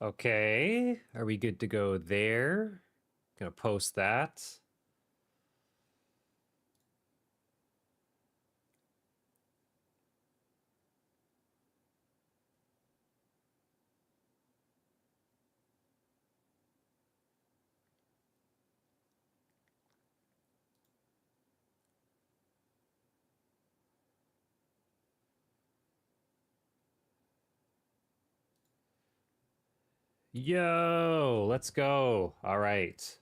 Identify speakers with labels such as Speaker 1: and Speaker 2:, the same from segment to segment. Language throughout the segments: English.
Speaker 1: Okay, are we good to go there? Gonna post that. Yo, let's go. All right.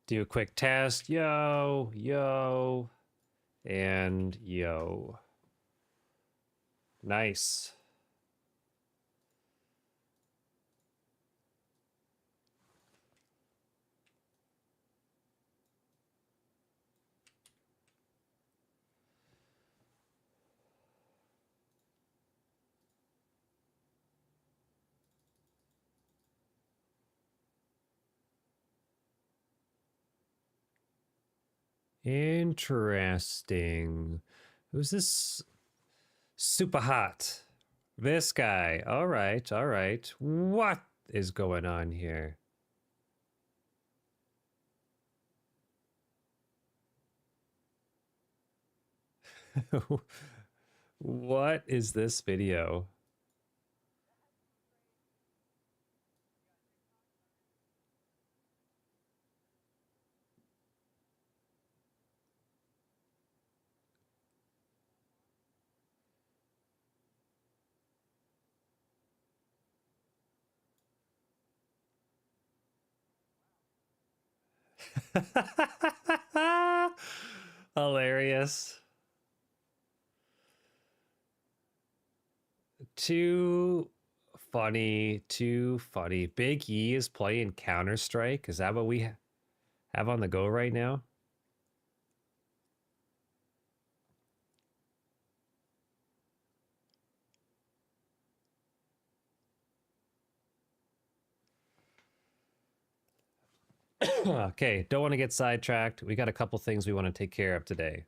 Speaker 1: Do a quick test. Yo, yo, and yo. Nice. Interesting. Who's this? Super hot. This guy. All right, all right. What is going on here? What is this video? Hilarious. Too funny, too funny. Big E is playing Counter-Strike. Is that what we have on the go right now? Okay, don't want to get sidetracked. We got a couple things we want to take care of today.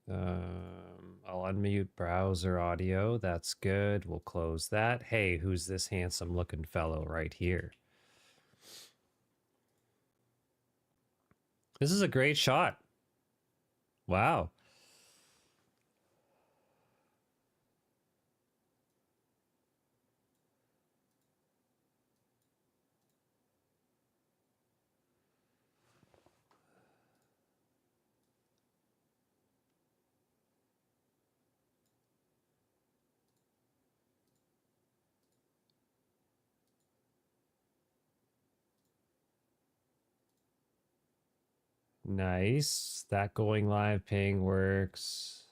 Speaker 1: I'll unmute browser audio. That's good. We'll close that. Hey, who's this handsome looking fellow right here? This is a great shot. Wow. Nice. That going live ping works.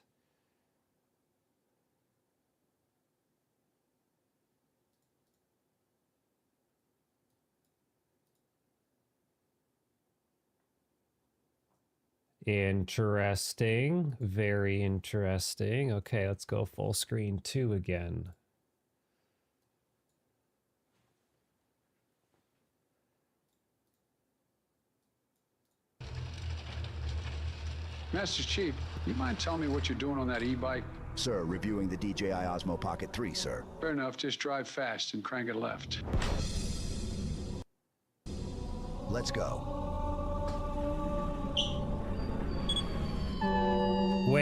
Speaker 1: Interesting. Very interesting. Okay, let's go full screen 2 again.
Speaker 2: Master Chief, you mind telling me what you're doing on that e-bike?
Speaker 3: Sir, reviewing the DJI Osmo Pocket 3, sir.
Speaker 2: Fair enough, just drive fast and crank it left.
Speaker 3: Let's go.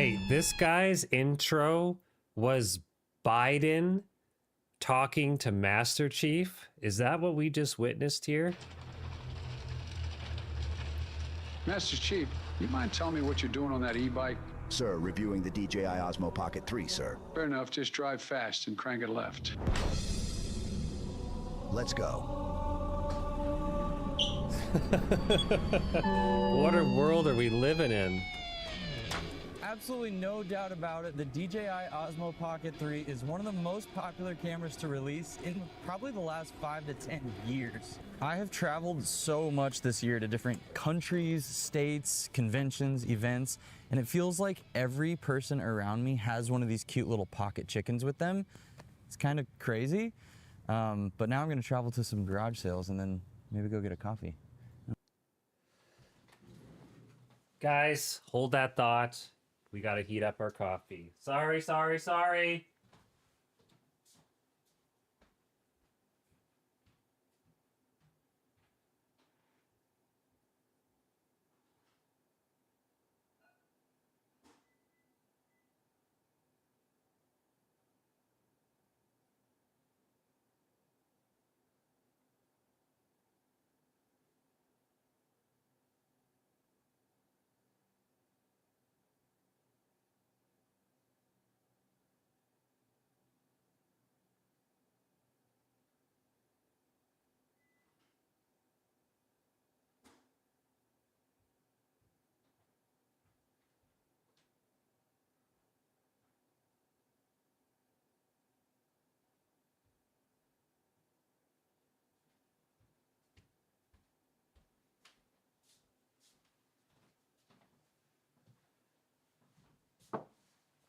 Speaker 1: Wait, this guy's intro was Biden talking to Master Chief? Is that what we just witnessed here?
Speaker 2: Master Chief, you mind telling me what you're doing on that e-bike?
Speaker 3: Sir, reviewing the DJI Osmo Pocket 3, sir.
Speaker 2: Fair enough, just drive fast and crank it left.
Speaker 3: Let's go.
Speaker 1: What a world are we living in?
Speaker 4: Absolutely no doubt about it, the DJI Osmo Pocket 3 is one of the most popular cameras to release in probably the last 5 to 10 years. I have traveled so much this year to different countries, states, conventions, events, and it feels like every person around me has one of these cute little pocket chickens with them. It's kind of crazy, but now I'm going to travel to some garage sales and then maybe go get a coffee.
Speaker 1: Guys, hold that thought. We gotta heat up our coffee. Sorry.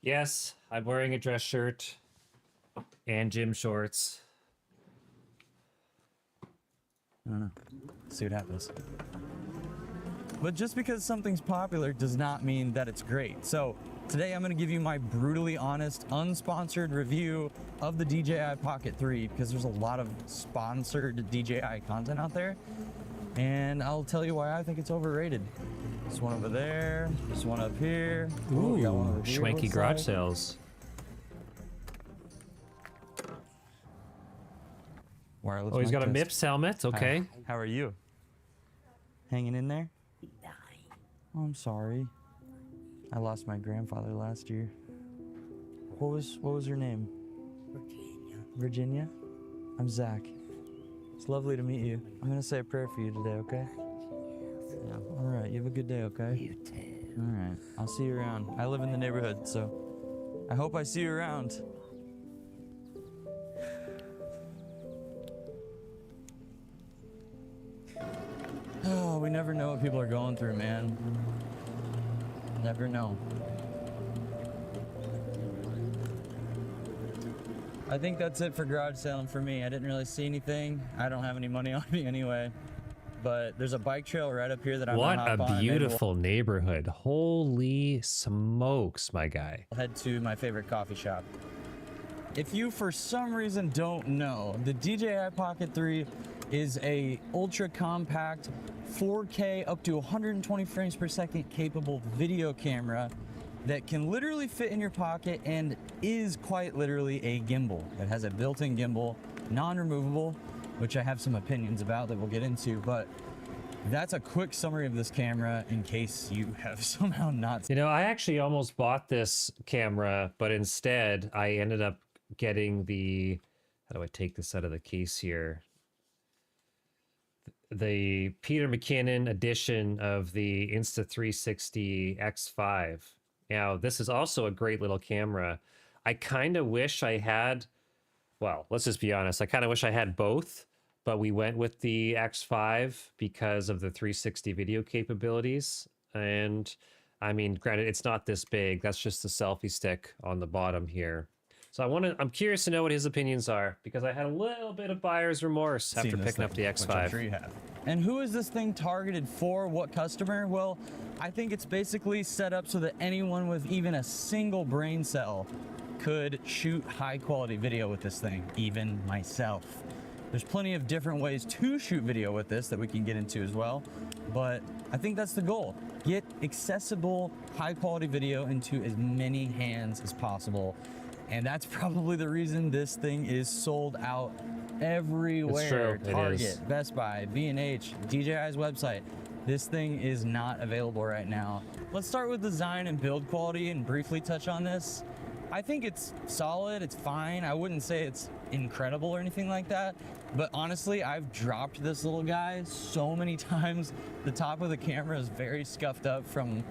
Speaker 1: Yes, I'm wearing a dress shirt and gym shorts.
Speaker 4: I don't know. See what happens. But just because something's popular does not mean that it's great. So today I'm going to give you my brutally honest, unsponsored review of the DJI Pocket 3 because there's a lot of sponsored DJI content out there. And I'll tell you why I think it's overrated. There's one over there. There's one up here.
Speaker 1: Ooh,
Speaker 4: we got one over here,
Speaker 1: schwanky
Speaker 4: looks
Speaker 1: garage
Speaker 4: like.
Speaker 1: sales.
Speaker 4: Wireless
Speaker 1: Oh, he's
Speaker 4: mic
Speaker 1: got a
Speaker 4: test.
Speaker 1: MIPS helmet. Okay.
Speaker 4: Hi. How are you? Hanging in there? Oh, I'm sorry. I lost my grandfather last year. What was your name?
Speaker 5: Virginia.
Speaker 4: Virginia? I'm Zach. It's lovely to meet you. I'm gonna say a prayer for you today, okay? Yeah. All right. You have a good day, okay?
Speaker 5: You too.
Speaker 4: All right. I'll see you around. I live in the neighborhood, so I hope I see you around. Oh, we never know what people are going through, man. Never know. I think that's it for garage selling for me. I didn't really see anything. I don't have any money on me anyway. But there's a bike trail right up here that I'm
Speaker 1: What
Speaker 4: gonna hop
Speaker 1: a
Speaker 4: on, and maybe
Speaker 1: beautiful neighborhood. Holy smokes, my guy.
Speaker 4: we'll head to my favorite coffee shop. If you for some reason don't know, the DJI Pocket 3 is a ultra compact 4K up to 120 frames per second capable video camera that can literally fit in your pocket and is quite literally a gimbal. It has a built-in gimbal, non-removable, which I have some opinions about that we'll get into, but that's a quick summary of this camera in case you have somehow not.
Speaker 1: You know, I actually almost bought this camera, but instead I ended up getting the, how do I take this out of the case here? The Peter McKinnon edition of the Insta360 X5. Now, this is also a great little camera. I kind of wish I had, well, let's just be honest. I kind of wish I had both, but we went with the X5 because of the 360 video capabilities. And I mean, granted, it's not this big. That's just the selfie stick on the bottom here. So I'm curious to know what his opinions are because I had a little bit of buyer's remorse after picking up the X5.
Speaker 4: Which I'm sure you have. And who is this thing targeted for? What customer? Well, I think it's basically set up so that anyone with even a single brain cell could shoot high quality video with this thing, even myself. There's plenty of different ways to shoot video with this that we can get into as well, but I think that's the goal. Get accessible, high quality video into as many hands as possible. And that's probably the reason this thing is sold out everywhere.
Speaker 1: It's true.
Speaker 4: Target, Best Buy, B&H, DJI's website. This thing is not available right now. Let's start with design and build quality and briefly touch on this. I think it's solid, it's fine. I wouldn't say it's incredible or anything like that, but honestly, I've dropped this little guy so many times. The top of the camera is very scuffed up from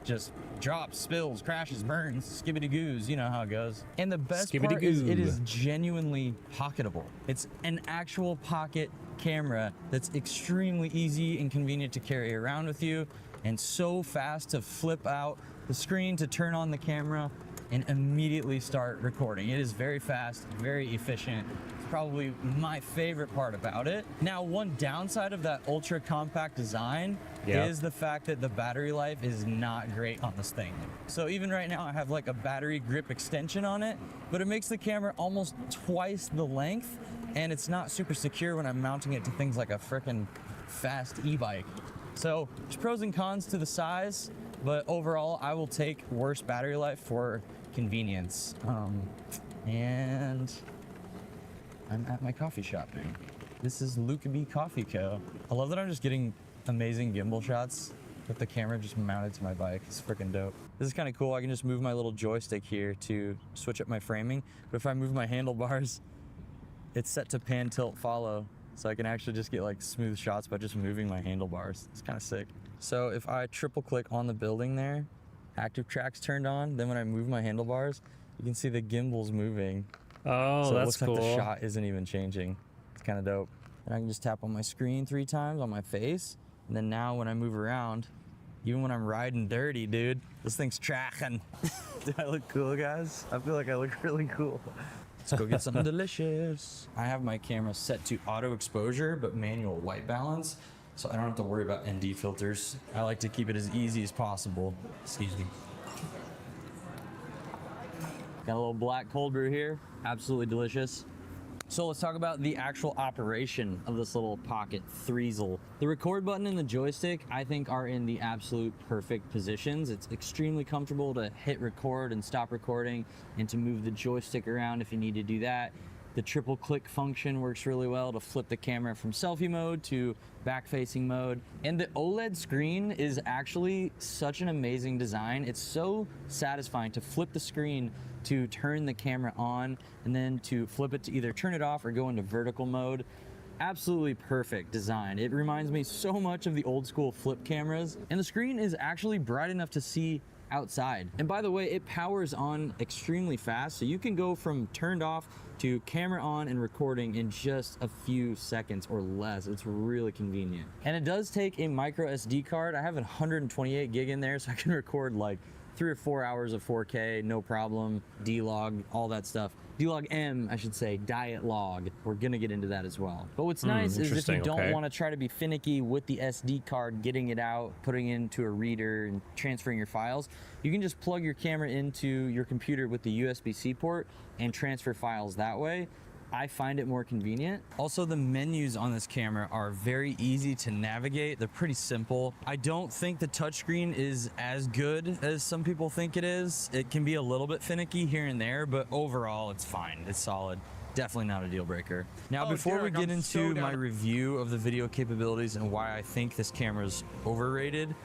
Speaker 4: just drops, spills, crashes, burns, skibbity goos, you know how it goes. And the best part is it is genuinely pocketable. It's an actual pocket camera that's extremely easy and convenient to carry around with you, and so fast to flip out the screen to turn on the camera and immediately start recording. It is very fast, very efficient. It's probably my favorite part about it. Now, one downside of that ultra compact design is the fact that the battery life is not great on this thing. So even right now I have like a battery grip extension on it, but it makes the camera almost twice the length, and it's not super secure when I'm mounting it to things like a frickin' fast e-bike. So there's pros and cons to the size, but overall I will take worse battery life for convenience. And I'm at my coffee shop. This is Luke B Coffee Co. I love that I'm just getting amazing gimbal shots with the camera just mounted to my bike. It's freaking dope. This is kind of cool. I can just move my little joystick here to switch up my framing, but if I move my handlebars, it's set to pan, tilt, follow, so I can actually just get like smooth shots by just moving my handlebars. It's kind of sick. So if I triple click on the building there, active track's turned on, then when I move my handlebars, you can see the gimbal's moving.
Speaker 1: Oh,
Speaker 4: So it
Speaker 1: that's
Speaker 4: looks
Speaker 1: cool.
Speaker 4: like the shot isn't even changing. It's kind of dope. And I can just tap on my screen 3 times on my face, and then now when I move around, even when I'm riding dirty, dude, this thing's tracking. Do I look cool, guys? I feel like I look really cool. Let's go get something delicious. I have my camera set to auto exposure, but manual white balance, so I don't have to worry about ND filters. I like to keep it as easy as possible. Excuse me. Got a little black cold brew here, absolutely delicious. So let's talk about the actual operation of this little Pocket 3zel. The record button and the joystick, I think, are in the absolute perfect positions. It's extremely comfortable to hit record and stop recording, and to move the joystick around if you need to do that. The triple click function works really well to flip the camera from selfie mode to back facing mode. And the OLED screen is actually such an amazing design. It's so satisfying to flip the screen to turn the camera on, and then to flip it to either turn it off or go into vertical mode. Absolutely perfect design. It reminds me so much of the old school flip cameras, and the screen is actually bright enough to see outside. And by the way, it powers on extremely fast, so you can go from turned off to camera on and recording in just a few seconds or less. It's really convenient. And it does take a micro SD card. I have a 128 gig in there, so I can record like 3 or 4 hours of 4K, no problem. D-Log, all that stuff. D-Log M, I should say, diet log. We're gonna get into that as well. But what's nice is if you don't want to try to be finicky with the SD card, getting it out, putting it into a reader, and transferring your files, you can just plug your camera into your computer with the USB-C port and transfer files that way. I find it more convenient. Also, the menus on this camera are very easy to navigate. They're pretty simple. I don't think the touchscreen is as good as some people think it is. It can be a little bit finicky here and there, but overall it's fine. It's solid. Definitely not a deal breaker. Now, before we get into my review of the video capabilities and why I think this camera's overrated,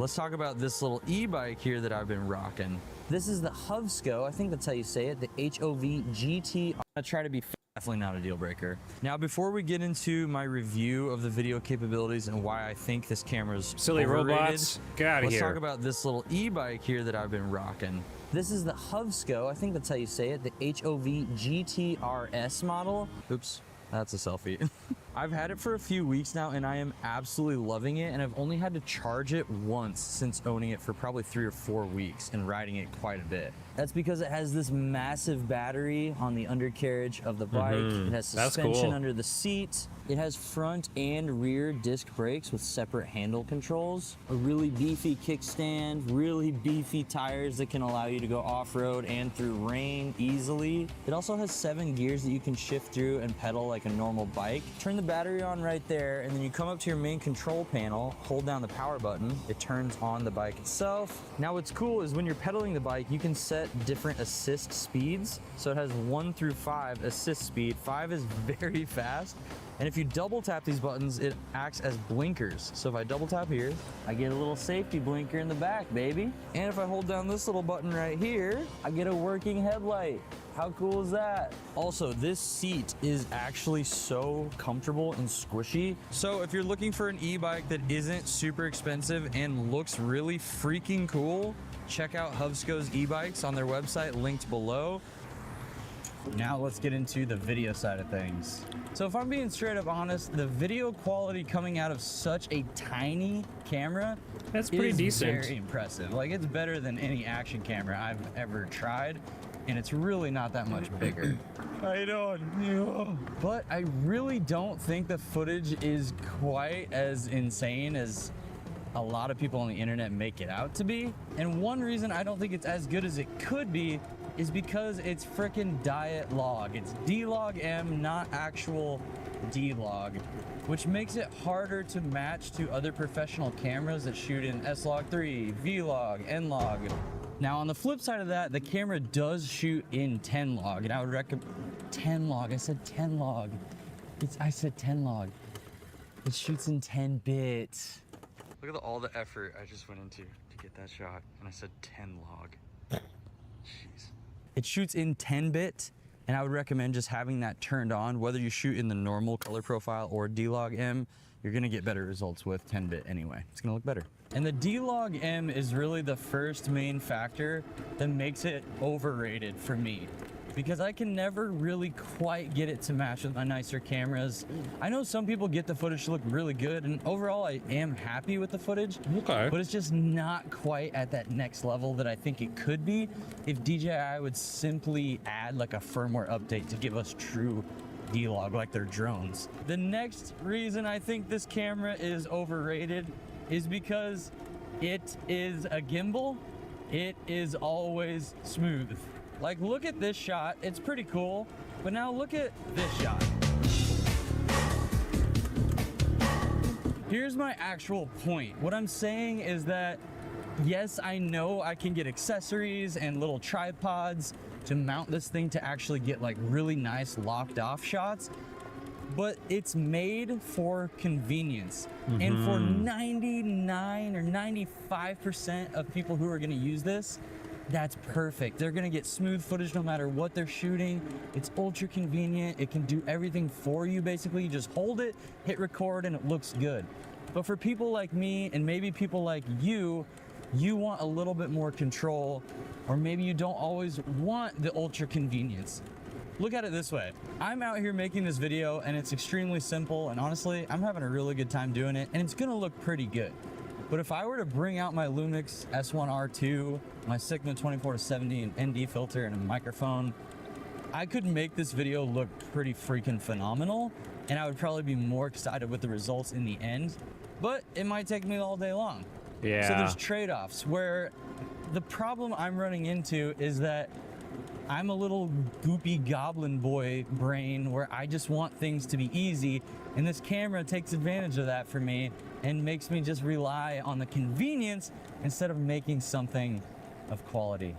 Speaker 4: let's talk about this little e-bike here that I've been rocking. This is the Hovsco, I think that's how you say it, the HOV GT. I'm gonna try to be definitely not a deal breaker. Now, before we get into my review of the video capabilities and why I think this camera's
Speaker 1: Silly
Speaker 4: overrated,
Speaker 1: robots, get out of here.
Speaker 4: let's talk about this little e-bike here that I've been rocking. This is the Hovsco, I think that's how you say it, the HOV GTRS model. Oops, that's a selfie. I've had it for a few weeks now and I am absolutely loving it, and I've only had to charge it once since owning it for probably 3 or 4 weeks and riding it quite a bit. That's because it has this massive battery on the undercarriage of the bike. It has
Speaker 1: That's
Speaker 4: suspension
Speaker 1: cool.
Speaker 4: under the seat. It has front and rear disc brakes with separate handle controls, a really beefy kickstand, really beefy tires that can allow you to go off-road and through rain easily. It also has 7 gears that you can shift through and pedal like a normal bike. Turn the battery on right there, and then you come up to your main control panel, hold down the power button, it turns on the bike itself. Now what's cool is when you're pedaling the bike, you can set different assist speeds. So it has 1 through 5 assist speed. 5 is very fast. And if you double tap these buttons, it acts as blinkers. So if I double tap here, I get a little safety blinker in the back, baby. And if I hold down this little button right here, I get a working headlight. How cool is that? Also, this seat is actually so comfortable and squishy. So if you're looking for an e-bike that isn't super expensive and looks really freaking cool, check out Hovsco's e-bikes on their website, linked below. Now let's get into the video side of things. So if I'm being straight up honest, the video quality coming out of such a tiny camera
Speaker 1: That's pretty
Speaker 4: is
Speaker 1: decent.
Speaker 4: very impressive. Like, it's better than any action camera I've ever tried, and it's really not that much bigger. How you doing? But I really don't think the footage is quite as insane as a lot of people on the internet make it out to be. And one reason I don't think it's as good as it could be is because it's frickin' diet log. It's D-Log M, not actual D-Log, which makes it harder to match to other professional cameras that shoot in S-Log 3, V-Log, N-Log. Now on the flip side of that, the camera does shoot in 10 log, and I would recommend 10 log. I said 10 log. I said 10 log. It shoots in 10 bits. Look at all the effort I just went into to get that shot, and I said 10 log. Jeez. It shoots in 10 bit, and I would recommend just having that turned on. Whether you shoot in the normal color profile or D-Log M, you're gonna get better results with 10 bit anyway. It's gonna look better. And the D-Log M is really the first main factor that makes it overrated for me, because I can never really quite get it to match with my nicer cameras. I know some people get the footage to look really good, and overall I am happy with the footage.
Speaker 1: Okay.
Speaker 4: But it's just not quite at that next level that I think it could be if DJI would simply add like a firmware update to give us true D-Log like their drones. The next reason I think this camera is overrated is because it is a gimbal. It is always smooth. Like, look at this shot, it's pretty cool, but now look at this shot. Here's my actual point. What I'm saying is that, yes, I know I can get accessories and little tripods to mount this thing to actually get like really nice locked off shots, but it's made for convenience. And for 99 or 95% of people who are gonna use this, that's perfect. They're gonna get smooth footage no matter what they're shooting. It's ultra convenient. It can do everything for you, basically. You just hold it, hit record, and it looks good. But for people like me, and maybe people like you want a little bit more control, or maybe you don't always want the ultra convenience. Look at it this way. I'm out here making this video, and it's extremely simple, and honestly, I'm having a really good time doing it, and it's gonna look pretty good. But if I were to bring out my Lumix S1R2, my Sigma 24-70 and ND filter and a microphone, I could make this video look pretty freaking phenomenal, and I would probably be more excited with the results in the end, but it might take me all day long.
Speaker 1: Yeah.
Speaker 4: So there's trade-offs where the problem I'm running into is that I'm a little goopy goblin boy brain where I just want things to be easy, and this camera takes advantage of that for me and makes me just rely on the convenience instead of making something of quality.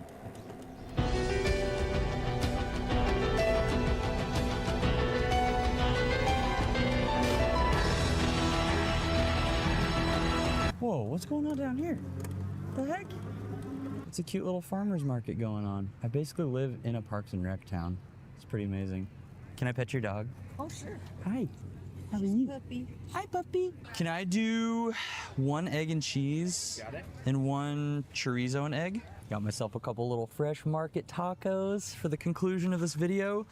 Speaker 4: Whoa, what's going on down here? The heck? It's a cute little farmer's market going on. I basically live in a Parks and Rec town. It's pretty amazing. Can I pet your dog?
Speaker 5: Oh, sure.
Speaker 4: Hi. How are you?
Speaker 5: Puppy.
Speaker 4: Hi, puppy. Can I do 1 egg and cheese?
Speaker 1: Got it.
Speaker 4: And 1 chorizo and egg? Got myself a couple little fresh market tacos for the conclusion of this video,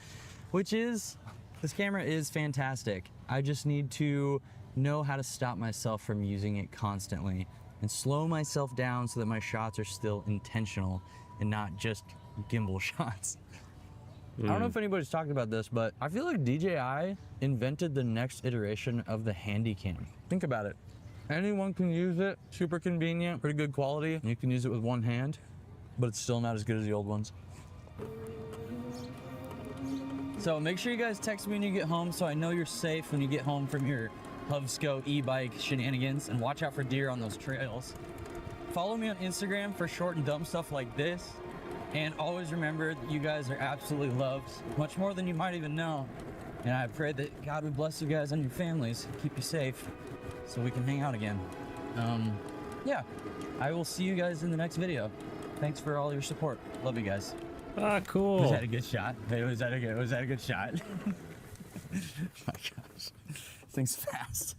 Speaker 4: which is, this camera is fantastic. I just need to know how to stop myself from using it constantly and slow myself down so that my shots are still intentional and not just gimbal shots. I don't know if anybody's talked about this, but I feel like DJI invented the next iteration of the Handycam. Think about it. Anyone can use it, super convenient, pretty good quality. You can use it with one hand, but it's still not as good as the old ones. So make sure you guys text me when you get home so I know you're safe when you get home from your Hovsco e-bike shenanigans, and watch out for deer on those trails. Follow me on Instagram for short and dumb stuff like this. And always remember that you guys are absolutely loved, much more than you might even know. And I pray that God would bless you guys and your families, keep you safe, so we can hang out again. Yeah, I will see you guys in the next video. Thanks for all your support. Love you guys.
Speaker 1: Ah, cool.
Speaker 4: Was that a good shot? Hey, was that a good shot? My gosh, thing's fast.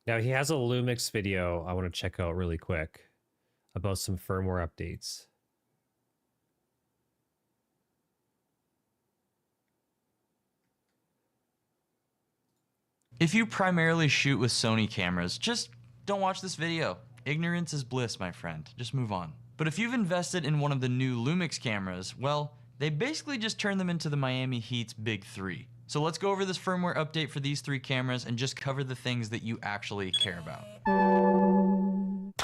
Speaker 1: Now he has a Lumix video I want to check out really quick about some firmware updates.
Speaker 6: If you primarily shoot with Sony cameras, just don't watch this video. Ignorance is bliss, my friend. Just move on. But if you've invested in one of the new Lumix cameras, well, they basically just turned them into the Miami Heat's big three. So let's go over this firmware update for these 3 cameras and just cover the things that you actually care about.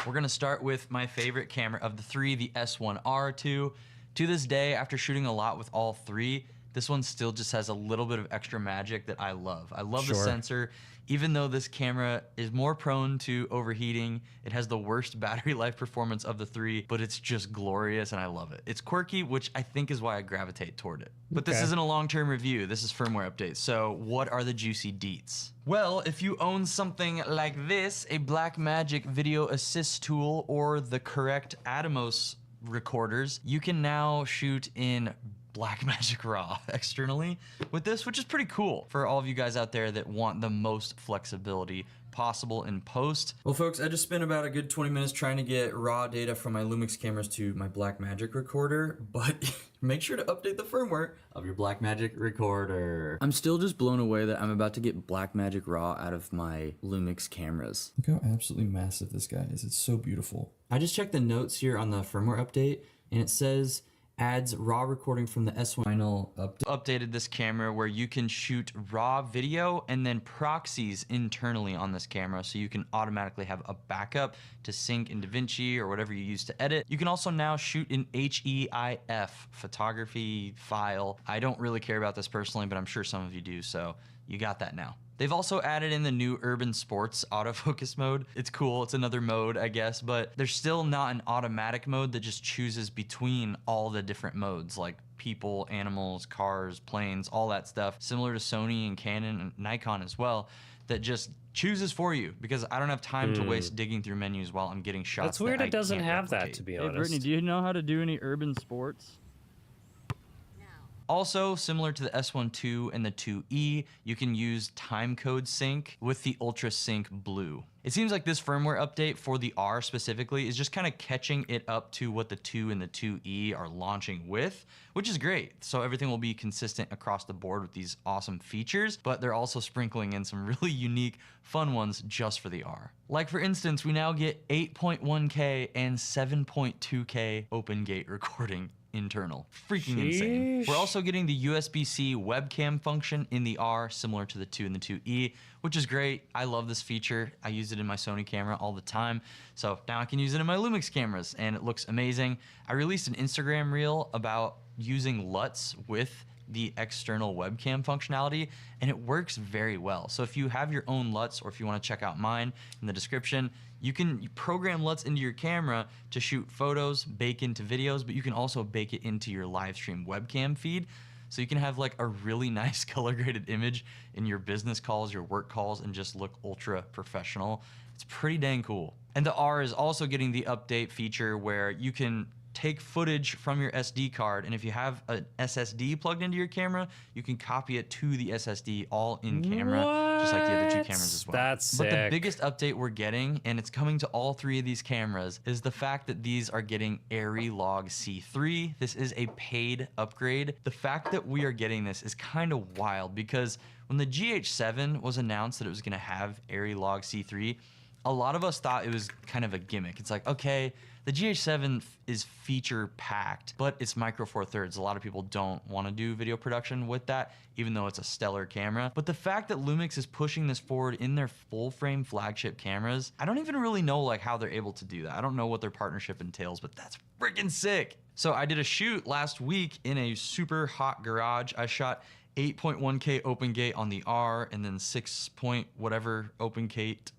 Speaker 6: We're gonna start with my favorite camera of the 3, the S1R2. To this day, after shooting a lot with all 3, this one still just has a little bit of extra magic that I love. I love the sensor. Even though this camera is more prone to overheating, it has the worst battery life performance of the 3, but it's just glorious and I love it. It's quirky, which I think is why I gravitate toward it. But this isn't a long-term review, this is firmware updates. So what are the juicy deets? Well, if you own something like this, a Blackmagic video assist tool or the correct Atomos recorders, you can now shoot in Blackmagic RAW externally with this, which is pretty cool for all of you guys out there that want the most flexibility possible in post. Well folks, I just spent about a good 20 minutes trying to get raw data from my Lumix cameras to my Blackmagic recorder, but make sure to update the firmware of your Blackmagic recorder. I'm still just blown away that I'm about to get Blackmagic RAW out of my Lumix cameras. Look how absolutely massive this guy is. It's so beautiful. I just checked the notes here on the firmware update and it says adds raw recording from the S1 final updated this camera where you can shoot raw video and then proxies internally on this camera so you can automatically have a backup to sync in DaVinci or whatever you use to edit. You can also now shoot in HEIF photography file. I don't really care about this personally, but I'm sure some of you do, so you got that now. They've also added in the new urban sports autofocus mode. It's cool, it's another mode, I guess, but there's still not an automatic mode that just chooses between all the different modes, like people, animals, cars, planes, all that stuff, similar to Sony and Canon and Nikon as well, that just chooses for you, because I don't have time to waste digging through menus while I'm getting shots.
Speaker 1: That's weird it doesn't have that, to be honest.
Speaker 4: Hey Brittany, do you know how to do any urban sports?
Speaker 6: Also, similar to the S1 II and the 2E, you can use timecode sync with the Ultra Sync Blue. It seems like this firmware update for the R specifically is just kind of catching it up to what the 2 and the 2E are launching with, which is great. So everything will be consistent across the board with these awesome features, but they're also sprinkling in some really unique, fun ones just for the R. Like for instance, we now get 8.1K and 7.2K open gate recording internal. Freaking insane. We're also getting the USB-C webcam function in the R, similar to the 2 and the 2E, which is great. I love this feature. I use it in my Sony camera all the time. So now I can use it in my Lumix cameras and it looks amazing. I released an Instagram reel about using LUTs with the external webcam functionality and it works very well. So if you have your own LUTs or if you want to check out mine in the description, you can program LUTs into your camera to shoot photos, bake into videos, but you can also bake it into your live stream webcam feed. So you can have like a really nice color graded image in your business calls, your work calls, and just look ultra professional. It's pretty dang cool. And the R is also getting the update feature where you can take footage from your SD card, and if you have an SSD plugged into your camera, you can copy it to the SSD all in camera, just like the other two
Speaker 1: What?
Speaker 6: cameras as well.
Speaker 1: That's
Speaker 6: But the
Speaker 1: sick.
Speaker 6: biggest update we're getting, and it's coming to all three of these cameras, is the fact that these are getting ARRI Log C3. This is a paid upgrade. The fact that we are getting this is kind of wild, because when the GH7 was announced that it was going to have ARRI Log C3, a lot of us thought it was kind of a gimmick. It's like, okay, the GH7 is feature packed, but it's micro four thirds. A lot of people don't want to do video production with that, even though it's a stellar camera. But the fact that Lumix is pushing this forward in their full frame flagship cameras, I don't even really know like how they're able to do that. I don't know what their partnership entails, but that's freaking sick. So I did a shoot last week in a super hot garage. I shot 8.1K open gate on the R, and then 6 point whatever open gate.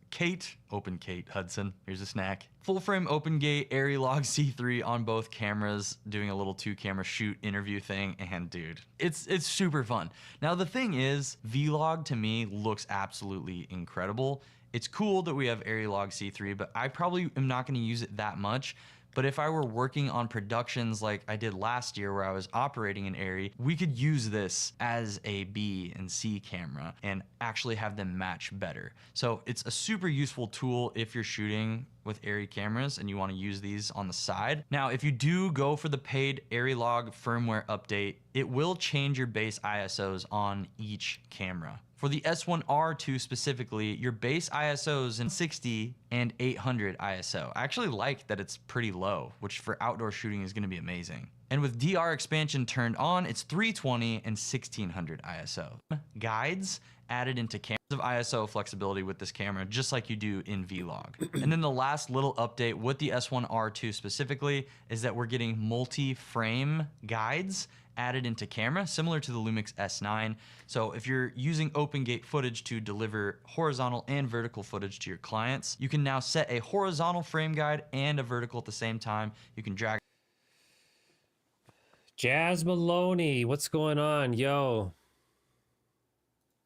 Speaker 6: Open Kate Hudson, here's a snack. Full frame open gate, ARRI Log C3 on both cameras, doing a little 2-camera shoot interview thing, and dude, it's super fun. Now the thing is, Vlog to me looks absolutely incredible. It's cool that we have ARRI Log C3, but I probably am not gonna use it that much. But if I were working on productions like I did last year where I was operating an ARRI, we could use this as a B and C camera and actually have them match better. So it's a super useful tool if you're shooting with ARRI cameras and you want to use these on the side. Now, if you do go for the paid ARRI Log firmware update, it will change your base ISOs on each camera. For the S1R2 specifically, your base ISO is in 60 and 800 ISO. I actually like that it's pretty low, which for outdoor shooting is gonna be amazing. And with DR expansion turned on, it's 320 and 1600 ISO. Guides added into cameras of ISO flexibility with this camera, just like you do in Vlog. And then the last little update with the S1R2 specifically is that we're getting multi-frame guides added into camera, similar to the Lumix S9. So if you're using open gate footage to deliver horizontal and vertical footage to your clients, you can now set a horizontal frame guide and a vertical at the same time. You can drag
Speaker 1: Jazz Maloney, what's going on? Yo.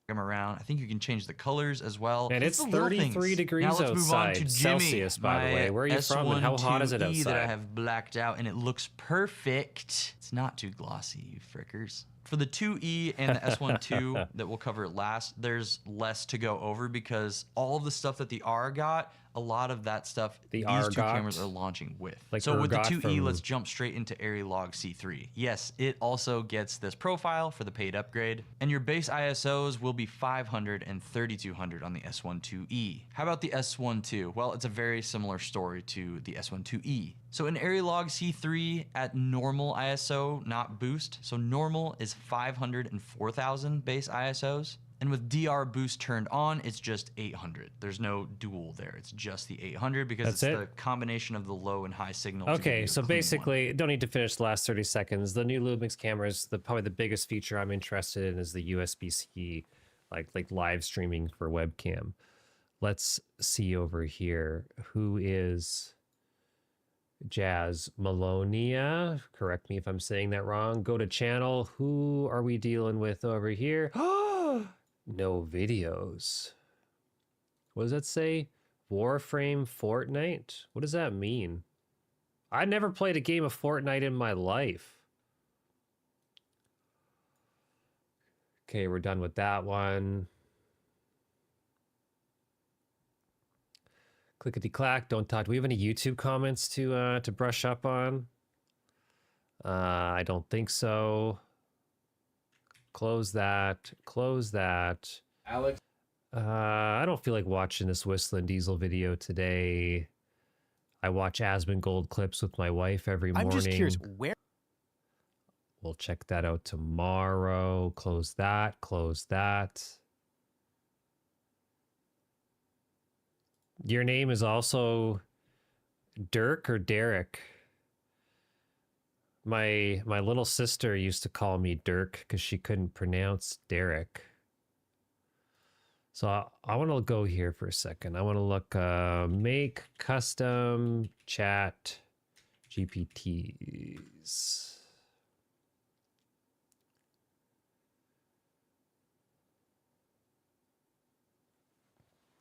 Speaker 6: them around. I think you can change the colors as well.
Speaker 1: And it's
Speaker 6: the little
Speaker 1: 33
Speaker 6: things.
Speaker 1: degrees
Speaker 6: Now let's move on to
Speaker 1: outside,
Speaker 6: Jimmy,
Speaker 1: Celsius, by the
Speaker 6: my
Speaker 1: way. Where are you from and how hot is it
Speaker 6: S12E that I
Speaker 1: outside?
Speaker 6: have blacked out, and it looks perfect. It's not too glossy, you frickers. For the 2E and the S12 that we'll cover last, there's less to go over because all of the stuff that the R got, a lot of that stuff
Speaker 1: The
Speaker 6: these
Speaker 1: R
Speaker 6: two
Speaker 1: got?
Speaker 6: cameras are launching with.
Speaker 1: Like
Speaker 6: so with the
Speaker 1: Ergot
Speaker 6: 2E,
Speaker 1: from-
Speaker 6: let's jump straight into ARRI Log C3. Yes, it also gets this profile for the paid upgrade, and your base ISOs will be 500 and 3200 on the S12E. How about the S12? Well, it's a very similar story to the S12E. So in ARRI Log C3 at normal ISO, not boost, so normal is 500 and 4000 base ISOs. And with DR boost turned on, it's just 800. There's no dual there. It's just the 800 because
Speaker 1: That's
Speaker 6: it's
Speaker 1: it?
Speaker 6: the combination of the low and high signal. to give
Speaker 1: Okay,
Speaker 6: you a
Speaker 1: so
Speaker 6: clean one.
Speaker 1: basically, don't need to finish the last 30 seconds. The new Lumix cameras, probably the biggest feature I'm interested in is the USB-C, like live streaming for webcam. Let's see over here. Who is Jazz Malonia? Correct me if I'm saying that wrong. Go to channel. Who are we dealing with over here? No videos. What does that say? Warframe Fortnite? What does that mean? I never played a game of Fortnite in my life. Okay, we're done with that one. Clickety clack. Don't talk. Do we have any YouTube comments to brush up on? I don't think so. Close that. Close that.
Speaker 7: Alex,
Speaker 1: I don't feel like watching this Whistling Diesel video today. I watch Asmongold clips with my wife every morning.
Speaker 7: I'm just curious, where
Speaker 1: We'll check that out tomorrow. Close that. Close that. Your name is also Dirk or Derek? My little sister used to call me Dirk because she couldn't pronounce Derek. So I want to go here for a second. I want to look, make custom chat GPTs.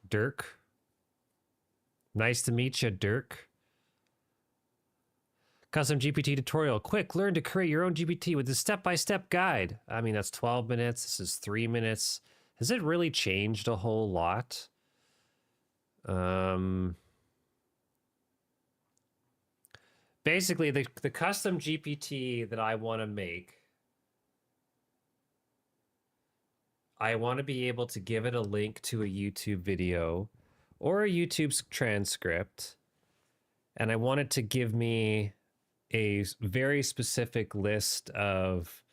Speaker 1: Dirk. Nice to meet you, Dirk. Custom GPT tutorial. Quick, learn to create your own GPT with a step-by-step guide. I mean, that's 12 minutes. This is 3 minutes. Has it really changed a whole lot? Basically, the custom GPT that I want to make, I want to be able to give it a link to a YouTube video or a YouTube transcript, and I want it to give me a very specific list of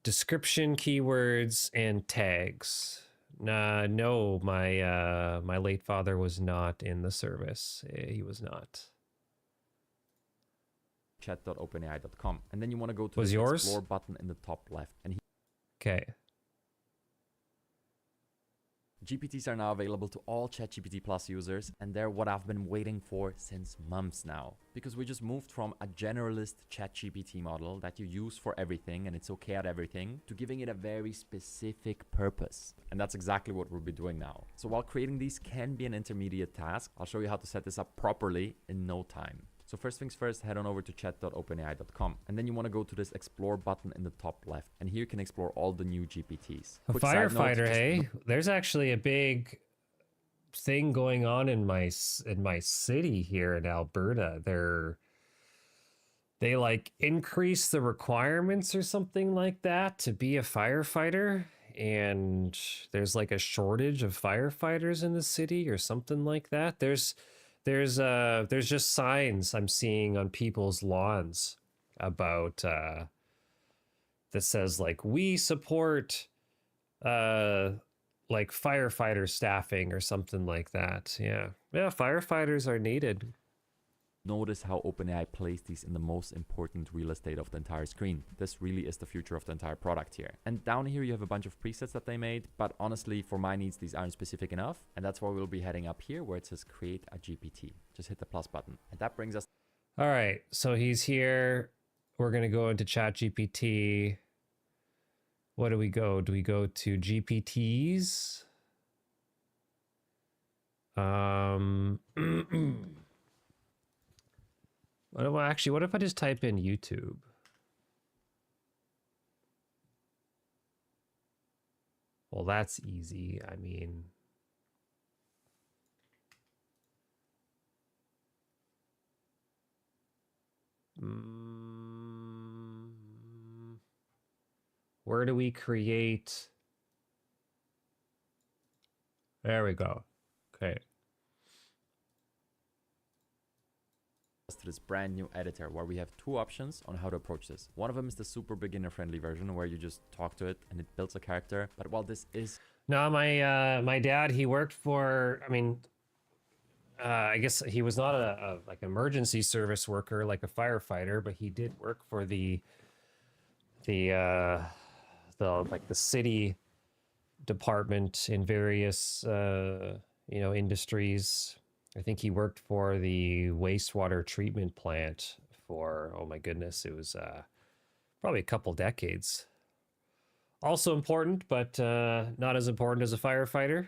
Speaker 1: description keywords and tags. No, my late father was not in the service. He was not.
Speaker 7: Chat.openai.com, and then you want to go to
Speaker 1: Was
Speaker 7: the
Speaker 1: yours?
Speaker 7: explore button in the top left, and
Speaker 1: Okay.
Speaker 7: GPTs are now available to all ChatGPT Plus users, and they're what I've been waiting for since months now. Because we just moved from a generalist ChatGPT model that you use for everything and it's okay at everything, to giving it a very specific purpose. And that's exactly what we'll be doing now. So while creating these can be an intermediate task, I'll show you how to set this up properly in no time. So first things first, head on over to chat.openai.com, and then you want to go to this explore button in the top left, and here you can explore all the new GPTs.
Speaker 1: A
Speaker 7: Quick side note,
Speaker 1: firefighter,
Speaker 7: just
Speaker 1: hey? There's actually a big thing going on in my city here in Alberta. They like increase the requirements or something like that to be a firefighter, and there's like a shortage of firefighters in the city or something like that. There's just signs I'm seeing on people's lawns about that says like, we support like firefighter staffing or something like that. Yeah, firefighters are needed.
Speaker 7: notice how OpenAI placed these in the most important real estate of the entire screen. This really is the future of the entire product here. And down here you have a bunch of presets that they made, but honestly for my needs these aren't specific enough, and that's why we'll be heading up here where it says create a GPT. Just hit the plus button, and that brings us.
Speaker 1: All right, so he's here. We're gonna go into ChatGPT. What do we go? Do we go to GPTs? What if I just type in YouTube? Well, that's easy. I mean, where do we create? There we go. Okay.
Speaker 7: To this brand new editor where we have two options on how to approach this. One of them is the super beginner friendly version where you just talk to it and it builds a character. But while this is
Speaker 1: No, my dad, he worked for, I mean, I guess he was not a like emergency service worker like a firefighter, but he did work for the like the city department in various industries. I think he worked for the wastewater treatment plant for, oh my goodness, it was probably a couple decades. Also important, but not as important as a firefighter.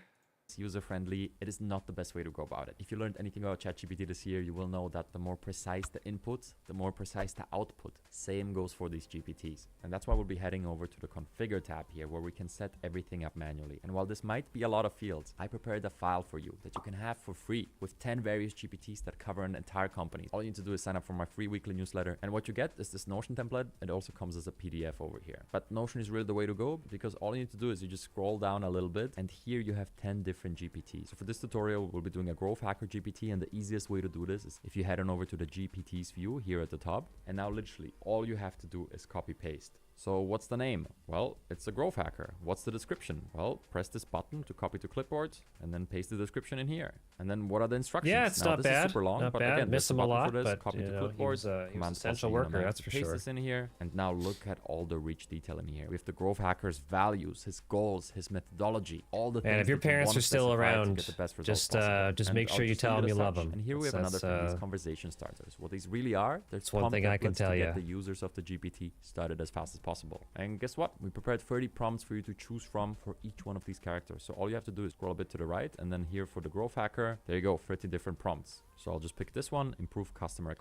Speaker 7: user-friendly, it is not the best way to go about it. If you learned anything about ChatGPT this year, you will know that the more precise the input, the more precise the output. Same goes for these GPTs. And that's why we'll be heading over to the configure tab here where we can set everything up manually. And while this might be a lot of fields, I prepared a file for you that you can have for free with 10 various GPTs that cover an entire company. All you need to do is sign up for my free weekly newsletter. And what you get is this Notion template. It also comes as a PDF over here. But Notion is really the way to go because all you need to do is you just scroll down a little bit and here you have 10 different GPTs. So for this tutorial, we'll be doing a growth hacker GPT, and the easiest way to do this is if you head on over to the GPTs view here at the top, and now literally all you have to do is copy paste. So what's the name? Well, it's a growth hacker. What's the description? Well, press this button to copy to clipboard and then paste the description in here. And then what are the instructions?
Speaker 1: Yeah, it's
Speaker 7: now,
Speaker 1: not
Speaker 7: this
Speaker 1: bad.
Speaker 7: Is super long,
Speaker 1: not
Speaker 7: but
Speaker 1: bad.
Speaker 7: again,
Speaker 1: Miss
Speaker 7: there's
Speaker 1: him a
Speaker 7: button
Speaker 1: lot,
Speaker 7: for this,
Speaker 1: but
Speaker 7: copy
Speaker 1: you
Speaker 7: to
Speaker 1: know, he
Speaker 7: clipboard,
Speaker 1: was an
Speaker 7: Command
Speaker 1: essential
Speaker 7: plus
Speaker 1: worker,
Speaker 7: V on
Speaker 1: that's for
Speaker 7: paste
Speaker 1: sure.
Speaker 7: this in here, and now look at all the rich detail in here. We have the growth hacker's values, his goals, his methodology, all the things.
Speaker 1: And if your
Speaker 7: that you
Speaker 1: parents
Speaker 7: want
Speaker 1: are
Speaker 7: to
Speaker 1: still
Speaker 7: specify to
Speaker 1: around,
Speaker 7: get the best results
Speaker 1: just
Speaker 7: possible.
Speaker 1: make
Speaker 7: And
Speaker 1: sure
Speaker 7: I'll
Speaker 1: you
Speaker 7: just leave
Speaker 1: tell
Speaker 7: it
Speaker 1: them
Speaker 7: as
Speaker 1: you love
Speaker 7: such.
Speaker 1: them.
Speaker 7: And here we have another
Speaker 1: That's,
Speaker 7: thing, these conversation starters. What these really are, they're
Speaker 1: one thing I can
Speaker 7: templates
Speaker 1: tell
Speaker 7: to
Speaker 1: you.
Speaker 7: get the users of the GPT started as fast as possible. And guess what? We prepared 30 prompts for you to choose from for each one of these characters. So all you have to do is scroll a bit to the right, and then here for the growth hacker, there you go, 30 different prompts. So I'll just pick this one, improve customer.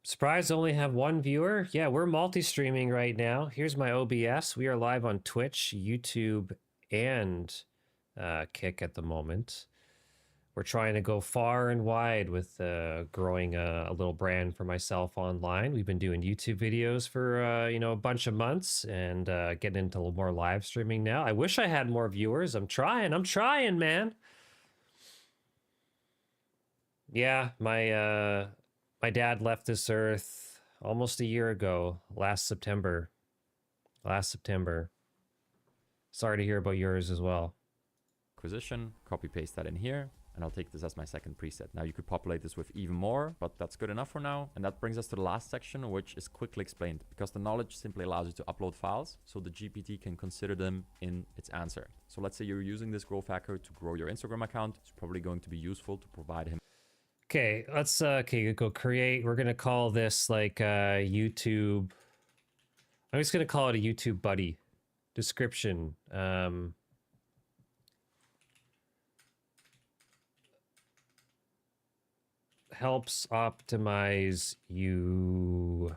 Speaker 1: Surprised I only have one viewer. Yeah, we're multi-streaming right now. Here's my OBS. We are live on Twitch, YouTube, and Kick at the moment. We're trying to go far and wide with growing a little brand for myself online. We've been doing YouTube videos for a bunch of months and getting into a little more live streaming now. I wish I had more viewers. I'm trying, man. Yeah, my dad left this earth almost a year ago, last September. Sorry to hear about yours as well.
Speaker 7: Acquisition, copy paste that in here, and I'll take this as my second preset. Now you could populate this with even more, but that's good enough for now. And that brings us to the last section, which is quickly explained, because the knowledge simply allows you to upload files so the GPT can consider them in its answer. So let's say you're using this growth hacker to grow your Instagram account. It's probably going to be useful to provide him.
Speaker 1: Okay, let's go create. We're gonna call this like YouTube. I'm just gonna call it a YouTube buddy. Description. Helps optimize YouTube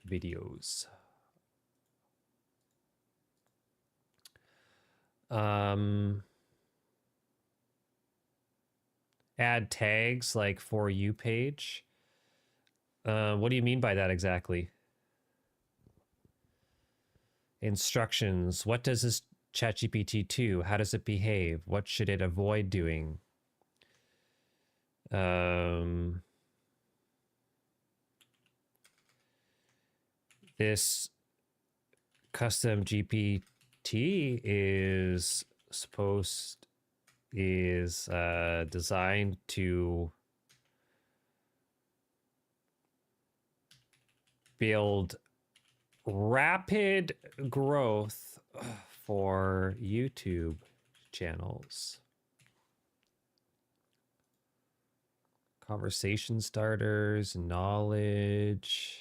Speaker 1: videos. Add tags like for you page. What do you mean by that exactly? Instructions. What does this ChatGPT 2? How does it behave? What should it avoid doing? This custom GPT is designed to build rapid growth for YouTube channels. Conversation starters, knowledge.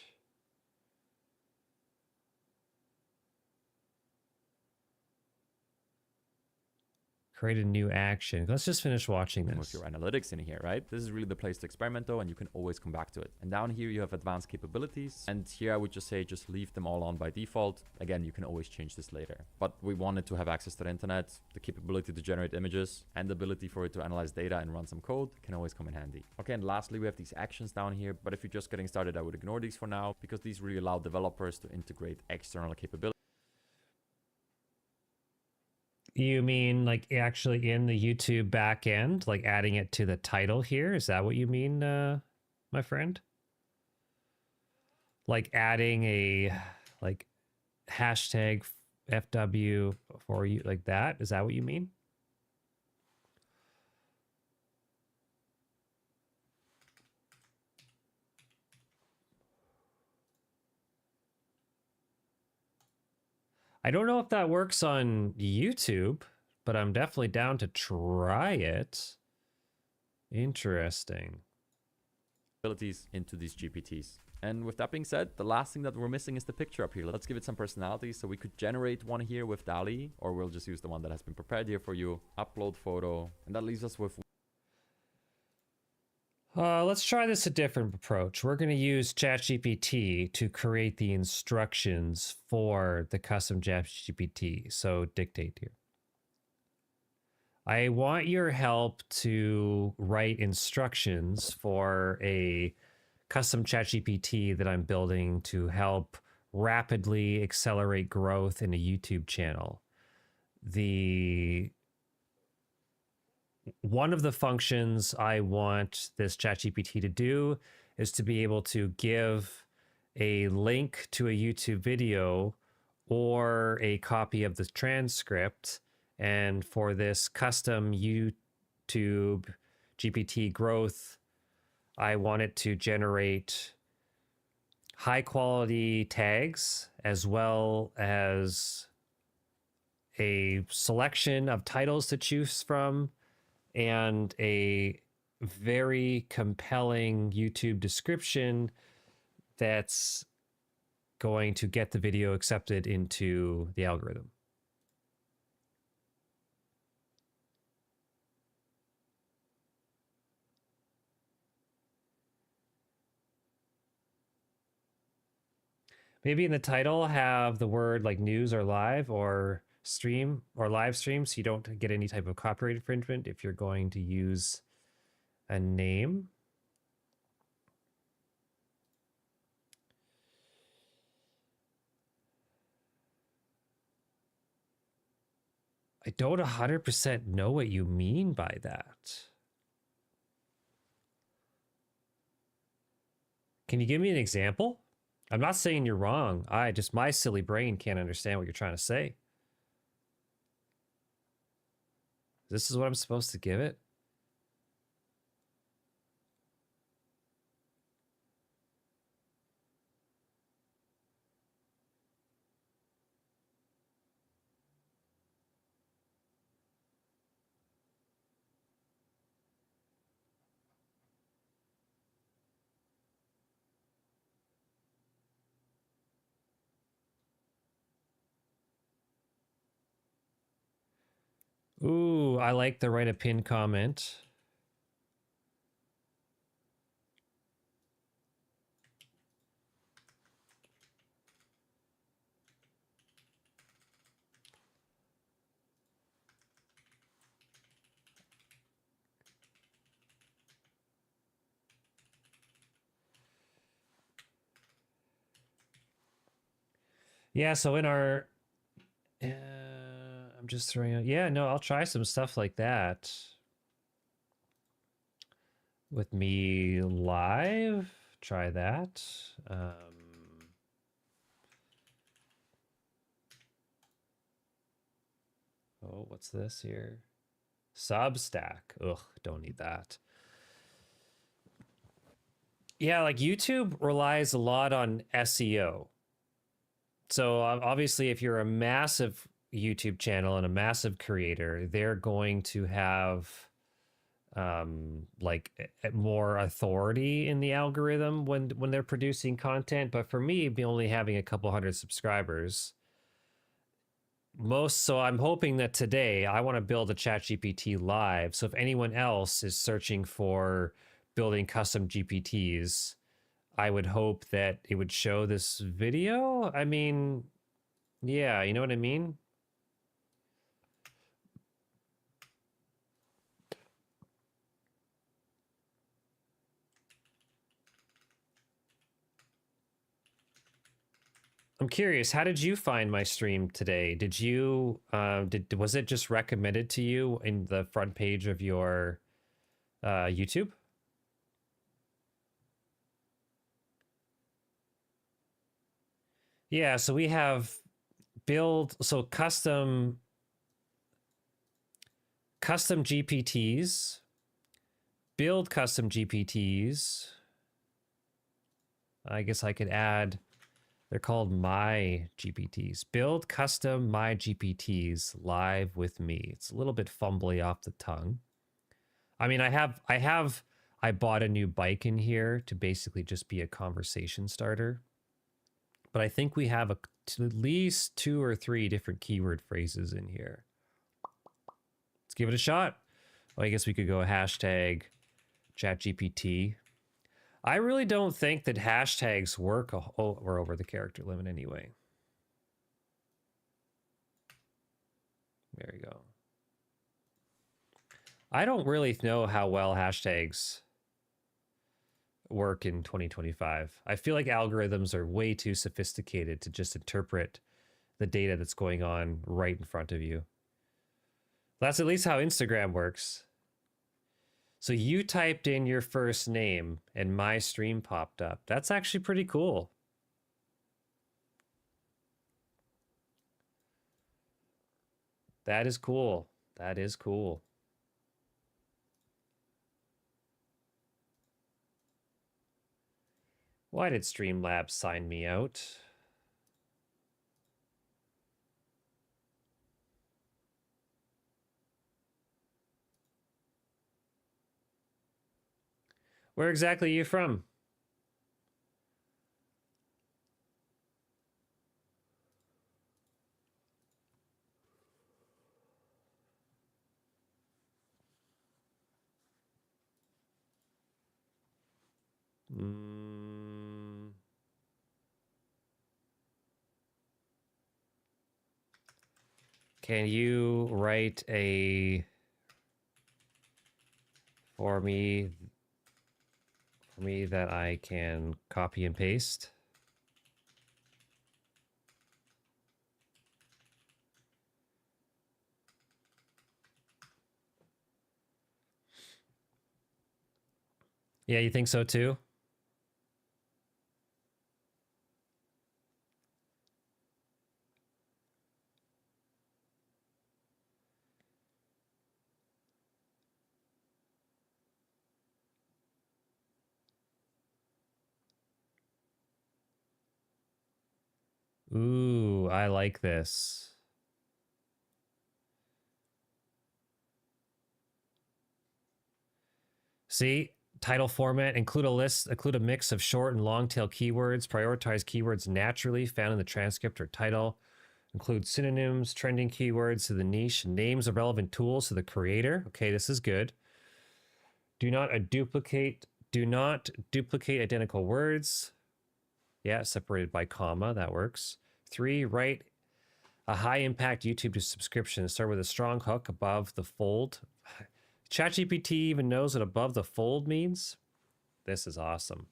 Speaker 1: Create a new action. Let's just finish watching this.
Speaker 7: With your analytics in here, right? This is really the place to experiment though, and you can always come back to it. And down here you have advanced capabilities. And here I would just say, just leave them all on by default. Again, you can always change this later. But we wanted to have access to the internet, the capability to generate images, and the ability for it to analyze data and run some code can always come in handy. Okay, and lastly, we have these actions down here. But if you're just getting started, I would ignore these for now, because these really allow developers to integrate external capabilities.
Speaker 1: You mean like actually in the YouTube backend, like adding it to the title here? Is that what you mean, my friend? Like adding a like hashtag FW for you, like that? Is that what you mean? I don't know if that works on YouTube, but I'm definitely down to try it. Interesting.
Speaker 7: Abilities into these GPTs. And with that being said, the last thing that we're missing is the picture up here. Let's give it some personality. So we could generate one here with DALL-E, or we'll just use the one that has been prepared here for you. Upload photo. And that leaves us with...
Speaker 1: Let's try this a different approach. We're going to use ChatGPT to create the instructions for the custom ChatGPT. So dictate here. I want your help to write instructions for a custom ChatGPT that I'm building to help rapidly accelerate growth in a YouTube channel. One of the functions I want this ChatGPT to do is to be able to give a link to a YouTube video or a copy of the transcript. And for this custom YouTube GPT growth, I want it to generate high quality tags as well as a selection of titles to choose from and a very compelling YouTube description that's going to get the video accepted into the algorithm. Maybe in the title have the word like news or live or stream or live stream so you don't get any type of copyright infringement if you're going to use a name. I don't 100% know what you mean by that. Can you give me an example? I'm not saying you're wrong. My silly brain can't understand what you're trying to say. This is what I'm supposed to give it? Ooh, I like the write a pin comment. Yeah, so in our I'm just throwing out. Yeah, no, I'll try some stuff like that. With me live, try that. Oh, what's this here? Substack. Ugh, don't need that. Yeah, like YouTube relies a lot on SEO. So obviously, if you're a massive YouTube channel and a massive creator, they're going to have like more authority in the algorithm when they're producing content. But for me, only having a couple hundred subscribers, so I'm hoping that today I want to build a ChatGPT live. So if anyone else is searching for building custom GPTs, I would hope that it would show this video. I mean, yeah, you know what I mean? I'm curious, how did you find my stream today? Did you was it just recommended to you in the front page of your YouTube? Yeah, so we have custom GPTs, build custom GPTs. I guess I could add, they're called my GPTs. Build custom my GPTs live with me. It's a little bit fumbly off the tongue. I mean, I bought a new bike in here to basically just be a conversation starter. But I think we have at least 2 or 3 different keyword phrases in here. Let's give it a shot. Well, I guess we could go hashtag ChatGPT. I really don't think that hashtags work over the character limit anyway. There we go. I don't really know how well hashtags work in 2025. I feel like algorithms are way too sophisticated to just interpret the data that's going on right in front of you. That's at least how Instagram works. So you typed in your first name and my stream popped up. That's actually pretty cool. That is cool. That is cool. Why did Streamlabs sign me out? Where exactly are you from? Can you write a for me that I can copy and paste? Yeah, you think so too? Ooh, I like this. See, title format, include a mix of short and long tail keywords, prioritize keywords naturally found in the transcript or title, include synonyms, trending keywords to the niche, names of relevant tools to the creator. Okay, this is good. Do not duplicate identical words. Yeah, separated by comma, that works. 3, write a high impact YouTube subscription. Start with a strong hook above the fold. ChatGPT even knows what above the fold means. This is awesome.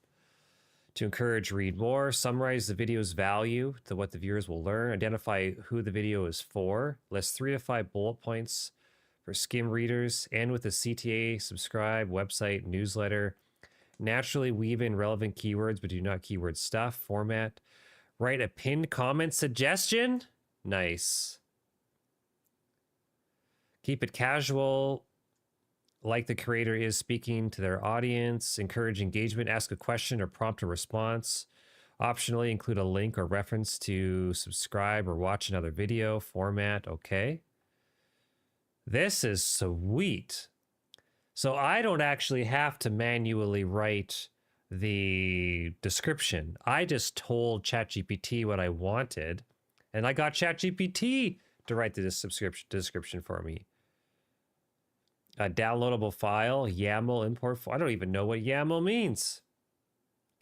Speaker 1: To encourage, read more. Summarize the video's value to what the viewers will learn. Identify who the video is for. List 3 to 5 bullet points for skim readers. End with a CTA, subscribe, website, newsletter. Naturally weave in relevant keywords, but do not keyword stuff. Format. Write a pinned comment suggestion. Nice. Keep it casual, like the creator is speaking to their audience. Encourage engagement. Ask a question or prompt a response. Optionally, include a link or reference to subscribe or watch another video. Format. Okay. This is sweet. So I don't actually have to manually write the description. I just told ChatGPT what I wanted, and I got ChatGPT to write the description for me. A downloadable file, YAML import file. I don't even know what YAML means.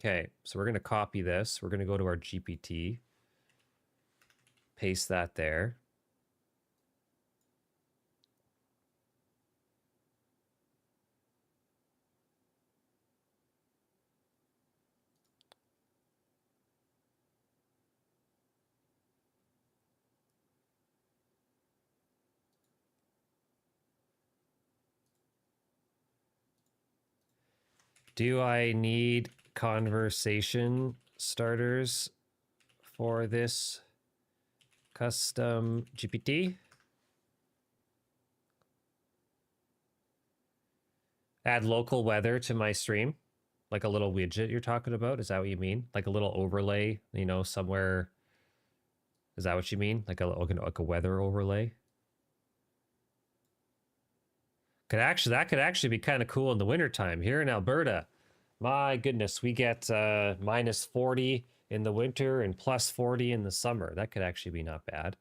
Speaker 1: Okay, so we're going to copy this. We're going to go to our GPT, paste that there. Do I need conversation starters for this custom GPT? Add local weather to my stream, like a little widget you're talking about. Is that what you mean? Like a little overlay, you know, somewhere. Is that what you mean? Like a weather overlay? That could actually be kind of cool in the wintertime here in Alberta. My goodness, we get minus 40 in the winter and plus 40 in the summer. That could actually be not bad.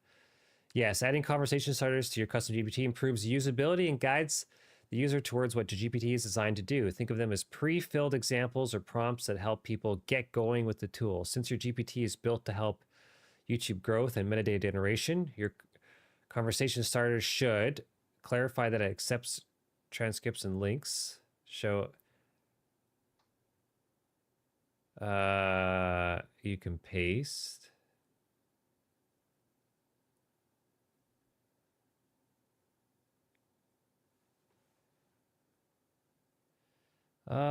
Speaker 1: Yes, adding conversation starters to your custom GPT improves usability and guides the user towards what the GPT is designed to do. Think of them as pre-filled examples or prompts that help people get going with the tool. Since your GPT is built to help YouTube growth and metadata generation, your conversation starters should clarify that it accepts transcripts and links. Show you can paste. Can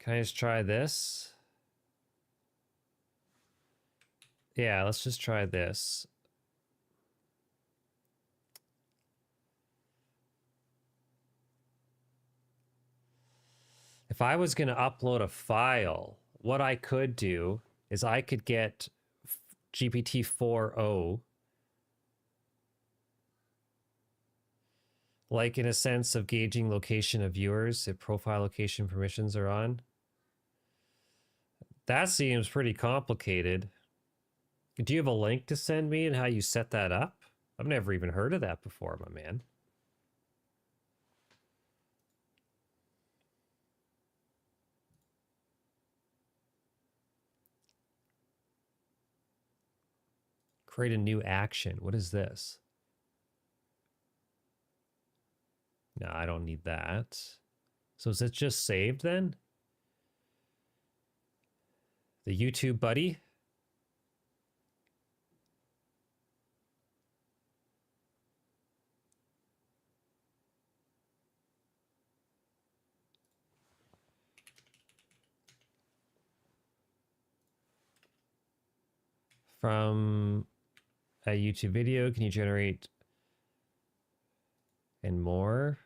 Speaker 1: I just try this? Yeah, let's just try this. If I was going to upload a file, what I could do is I could get GPT 4.0, like in a sense of gauging location of viewers if profile location permissions are on. That seems pretty complicated. Do you have a link to send me and how you set that up? I've never even heard of that before, my man. Create a new action. What is this? No, I don't need that. So is it just saved then? The YouTube buddy? From a YouTube video, can you generate and more?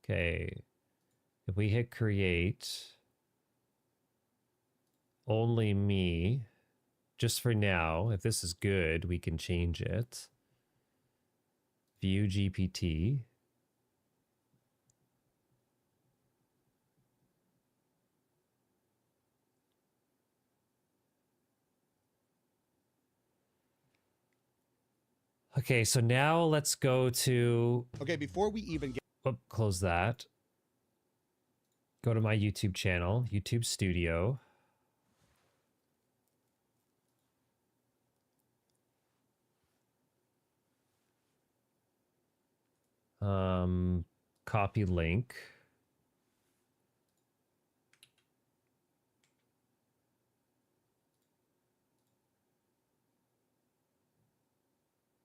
Speaker 1: Okay. If we hit create, only me, just for now, if this is good, we can change it. View GPT. Okay, so now let's go to...
Speaker 8: Okay, before we even get...
Speaker 1: Oh, close that. Go to my YouTube channel, YouTube Studio. Copy link.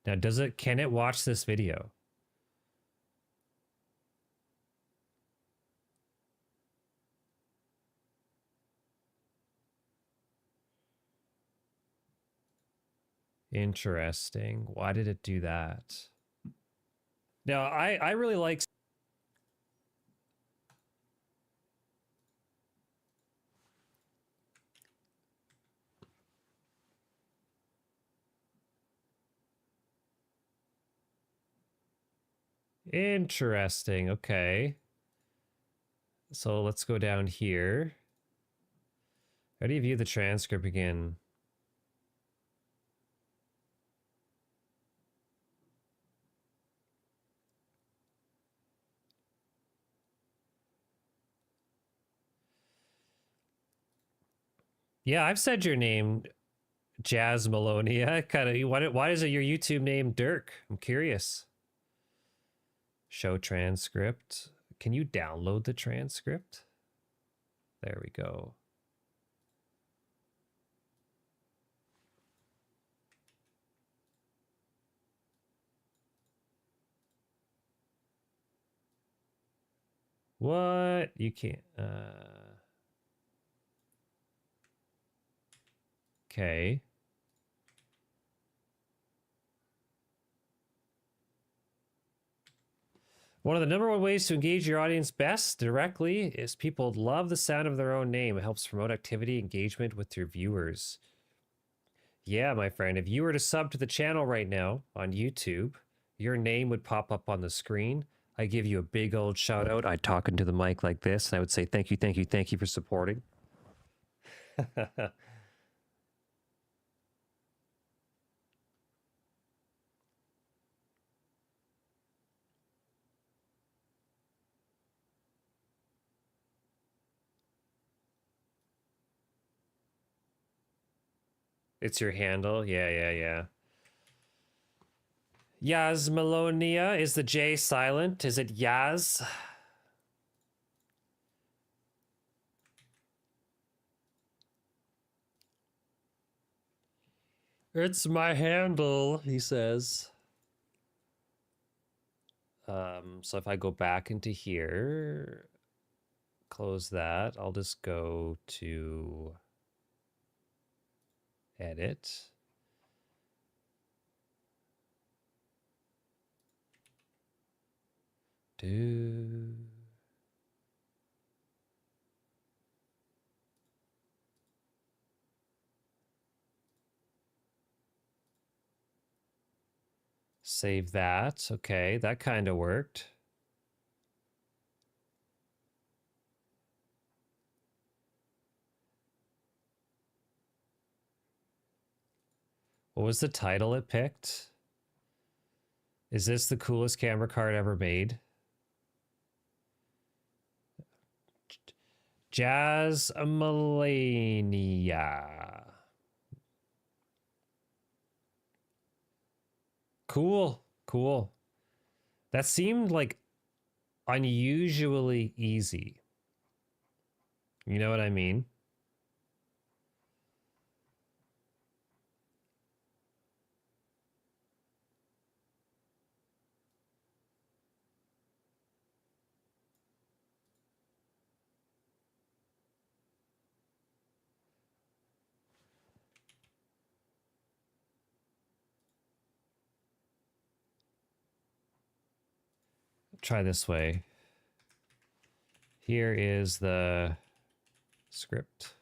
Speaker 1: Now, can it watch this video? Interesting. Why did it do that? Now, I really like... Interesting. Okay. So let's go down here. How do you view the transcript again? Yeah, I've said your name, Jazz Malonia. Why is it your YouTube name Dirk? I'm curious. Show transcript. Can you download the transcript? There we go. What? You can't. Okay. One of the #1 ways to engage your audience best directly is people love the sound of their own name. It helps promote activity, engagement with your viewers. Yeah, my friend, if you were to sub to the channel right now on YouTube, your name would pop up on the screen. I give you a big old shout out. I'd talk into the mic like this, and I would say, thank you, thank you, thank you for supporting. It's your handle? Yeah. Yaz Melonia. Is the J silent? Is it Yaz? It's my handle, he says. So if I go back into here, close that, I'll just go to edit. Save that. Okay, that kind of worked. What was the title it picked? Is this the coolest camera card ever made? Jazz Melania. Cool. Cool. That seemed like unusually easy. You know what I mean? Try this way. Here is the script.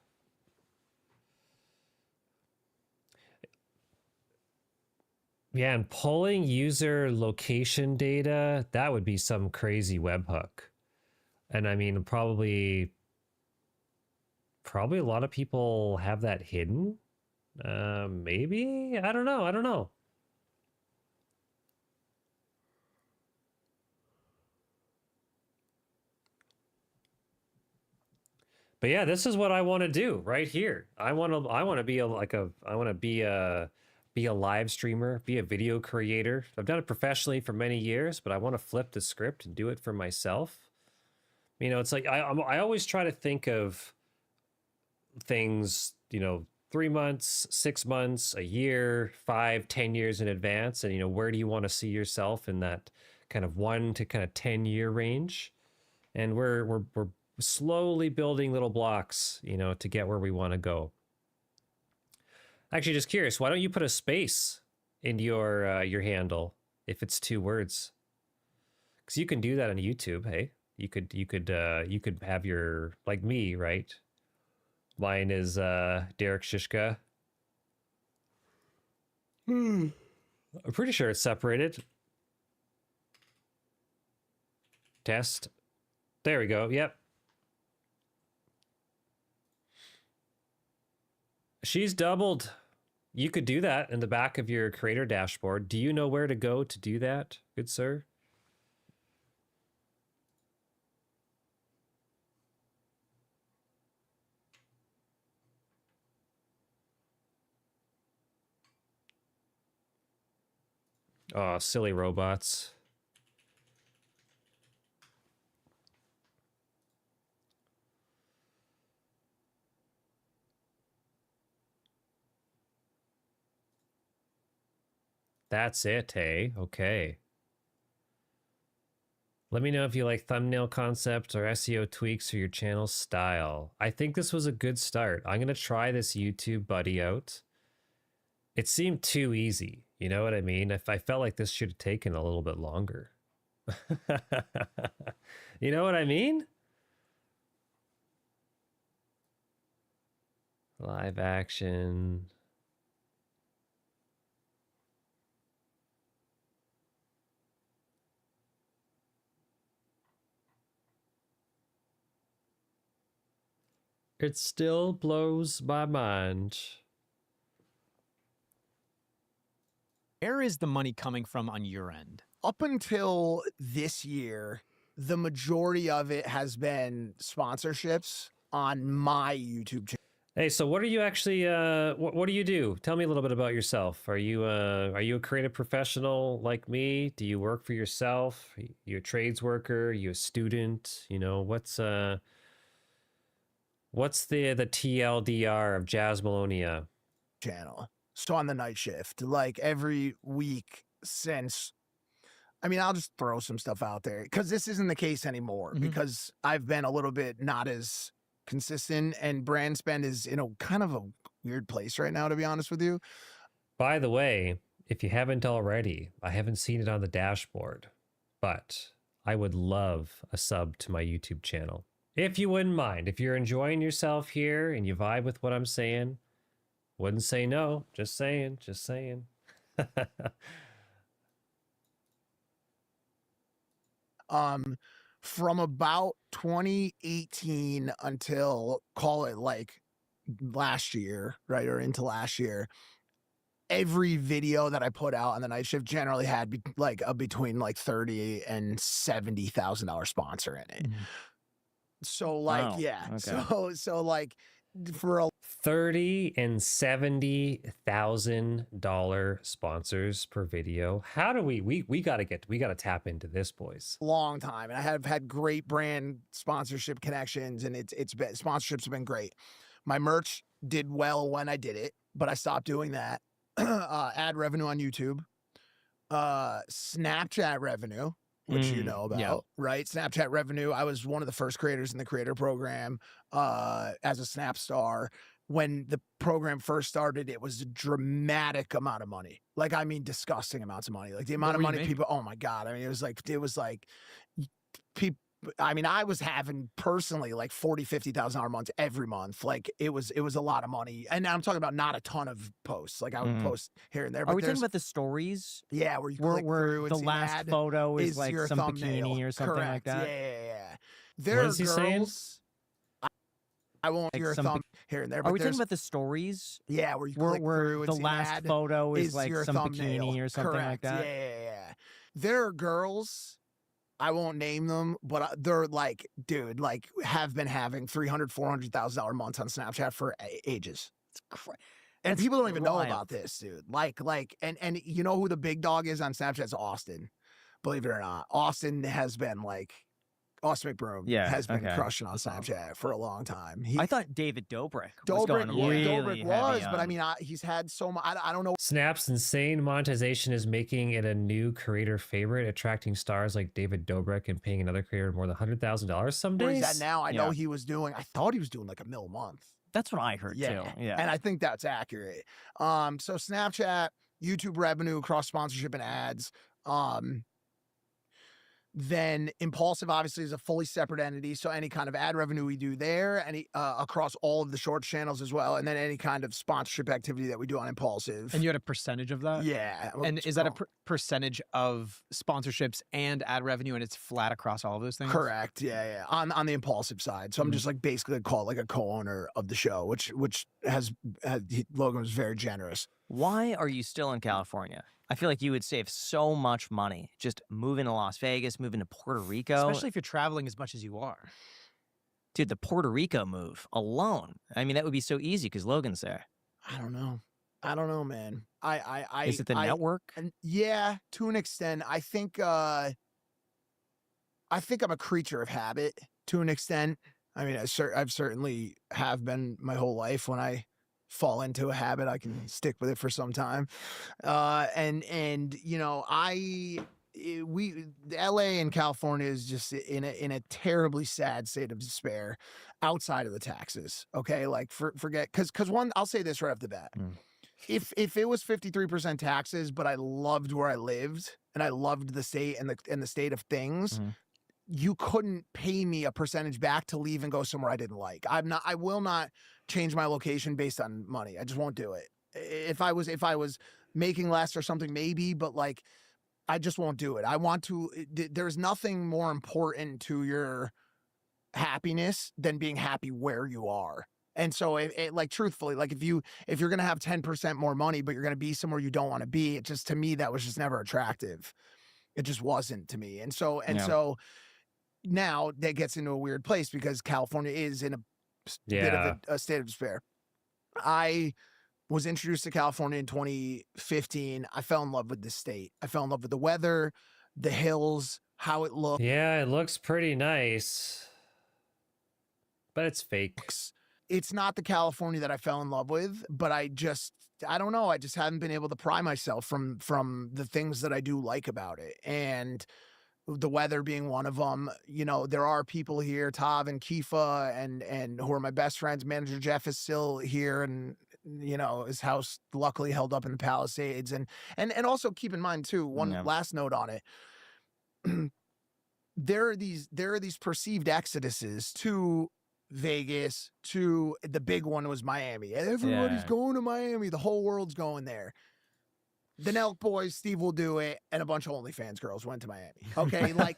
Speaker 1: Yeah, and pulling user location data, that would be some crazy webhook. And I mean, probably a lot of people have that hidden. Maybe? I don't know. I don't know. But yeah, this is what I want to do right here. I want to be a live streamer, be a video creator. I've done it professionally for many years, but I want to flip the script and do it for myself. You know, it's like I always try to think of things, you know, 3 months, 6 months, a year, 5, 10 years in advance, and you know, where do you want to see yourself in that kind of 1 to kind of 10-year range? And we're slowly building little blocks, you know, to get where we want to go. Actually, just curious, why don't you put a space in your handle if it's 2 words? Because you can do that on YouTube. Hey, you could have your, like me, right? Mine is Derek Shishka. I'm pretty sure it's separated. Test. There we go. Yep. She's doubled. You could do that in the back of your creator dashboard. Do you know where to go to do that, good sir? Oh, silly robots. That's it, hey? Okay. Let me know if you like thumbnail concepts or SEO tweaks for your channel style. I think this was a good start. I'm going to try this YouTube buddy out. It seemed too easy. You know what I mean? If I felt like this should have taken a little bit longer. You know what I mean? Live action. It still blows my mind.
Speaker 8: Where is the money coming from on your end?
Speaker 9: Up until this year, the majority of it has been sponsorships on my YouTube channel.
Speaker 1: Hey, so what are you actually, what do you do? Tell me a little bit about yourself. Are you a creative professional like me? Do you work for yourself? Are you a trades worker? Are you a student? You know, what's the TLDR of Jazz Malonia?
Speaker 9: Channel. So on the night shift, like every week since, I mean, I'll just throw some stuff out there because this isn't the case anymore because I've been a little bit not as consistent and brand spend is in a kind of a weird place right now, to be honest with you.
Speaker 1: By the way, if you haven't already, I haven't seen it on the dashboard, but I would love a sub to my YouTube channel. If you wouldn't mind, if you're enjoying yourself here and you vibe with what I'm saying, wouldn't say no. Just saying, just saying.
Speaker 9: From about 2018 until call it like last year, right? Or into last year, every video that I put out on the night shift generally had like a between like $30,000 and $70,000 sponsor in it. So like,
Speaker 10: Wow.
Speaker 9: yeah.
Speaker 10: Okay.
Speaker 9: So like for a
Speaker 1: $30,000 and $70,000 sponsors per video. How do we gotta tap into this, boys.
Speaker 9: long time, and I have had great brand sponsorship connections, and it's been sponsorships have been great. My merch did well when I did it, but I stopped doing that. Ad revenue on YouTube, Snapchat revenue, which you know about, right? Snapchat revenue. I was one of the first creators in the creator program as a Snap star. When the program first started, it was a dramatic amount of money. Like, I mean, disgusting amounts of money. Like the amount of money people, oh my God. I mean, it was like people, I mean, I was having personally like $40,000-$50,000 months every month. Like it was a lot of money. And now I'm talking about not a ton of posts. Like I would post here and there. But
Speaker 10: Are we talking about the stories?
Speaker 9: Yeah, where you click through,
Speaker 10: the
Speaker 9: it's
Speaker 10: last
Speaker 9: ad
Speaker 10: photo is like
Speaker 9: your
Speaker 10: some
Speaker 9: thumbnail.
Speaker 10: bikini or something like
Speaker 9: Correct.
Speaker 10: that?
Speaker 9: Yeah. There
Speaker 1: What
Speaker 9: are
Speaker 1: is he saying?
Speaker 9: girls. I won't
Speaker 10: Like
Speaker 9: your
Speaker 10: some
Speaker 9: thumb here and there.
Speaker 10: Are
Speaker 9: But
Speaker 10: we talking
Speaker 9: there's-
Speaker 10: about the stories?
Speaker 9: Yeah, where you click through,
Speaker 10: the
Speaker 9: it's
Speaker 10: last
Speaker 9: ad
Speaker 10: photo is like
Speaker 9: your
Speaker 10: some
Speaker 9: thumbnail.
Speaker 10: bikini or something like
Speaker 9: Correct.
Speaker 10: that?
Speaker 9: Yeah. There are girls, I won't name them, but they're like, dude, like have been having $300,000-$400,000 months on Snapchat for ages. And people don't even know
Speaker 10: wild.
Speaker 9: about this, dude. And you know who the big dog is on Snapchat? It's Austin. Believe it or not. Austin McBroom has been crushing on Snapchat for a long time.
Speaker 10: I thought David Dobrik was going really
Speaker 9: Dobrik was,
Speaker 10: heavy
Speaker 9: but I
Speaker 10: on-
Speaker 9: mean, he's had so much. I don't know.
Speaker 1: Snap's insane monetization is making it a new creator favorite, attracting stars like David Dobrik and paying another creator more than $100,000 some
Speaker 9: Where
Speaker 1: days.
Speaker 9: he's at now. I know he was doing. I thought he was doing like $1 million a month.
Speaker 10: That's what I heard too. Yeah.
Speaker 9: And I think that's accurate. So Snapchat, YouTube revenue across sponsorship and ads. Then Impulsive obviously is a fully separate entity. So any kind of ad revenue we do there, any across all of the shorts channels as well, and then any kind of sponsorship activity that we do on Impulsive.
Speaker 8: And you had a percentage of that?
Speaker 9: Yeah.
Speaker 8: And is that a percentage of sponsorships and ad revenue, and it's flat across all of those things?
Speaker 9: Correct. Yeah. On the Impulsive side. So I'm just like basically called like a co-owner of the show, which Logan was very generous.
Speaker 10: Why are you still in California? I feel like you would save so much money just moving to Las Vegas, moving to Puerto Rico.
Speaker 8: Especially if you're traveling as much as you are.
Speaker 10: Dude, the Puerto Rico move alone. I mean, that would be so easy because Logan's there.
Speaker 9: I don't know, man.
Speaker 10: Is it the network?
Speaker 9: Yeah, to an extent. I think I'm a creature of habit to an extent. I mean, I've certainly have been my whole life. When I fall into a habit, I can stick with it for some time. And you know, LA and California is just in a terribly sad state of despair outside of the taxes. Okay. Like forget, cause one, I'll say this right off the bat. If it was 53% taxes, but I loved where I lived and I loved the state and the state of things, you couldn't pay me a percentage back to leave and go somewhere I didn't like. I will not change my location based on money. I just won't do it. If I was making less or something, maybe, but like, I just won't do it. I want to, there's nothing more important to your happiness than being happy where you are. And so like, truthfully, like if you're going to have 10% more money, but you're going to be somewhere you don't want to be, it just, to me, that was just never attractive. It just wasn't to me. And so now that gets into a weird place because California is in a bit of a state of despair. I was introduced to California in 2015. I fell in love with the state. I fell in love with the weather, the hills, how it looks.
Speaker 1: Yeah, it looks pretty nice, but it's fake.
Speaker 9: It's not the California that I fell in love with, but I don't know. I just haven't been able to pry myself from the things that I do like about it. And the weather being one of them. You know, there are people here, Tav and Kifa, and who are my best friends. Manager Jeff is still here, and you know, his house luckily held up in the Palisades. And also keep in mind too, one last note on it. There are these perceived exoduses to Vegas, to the big one was Miami. Everybody's going to Miami. The whole world's going there. The Nelk Boys, Steve will do it, and a bunch of OnlyFans girls went to Miami. Okay, like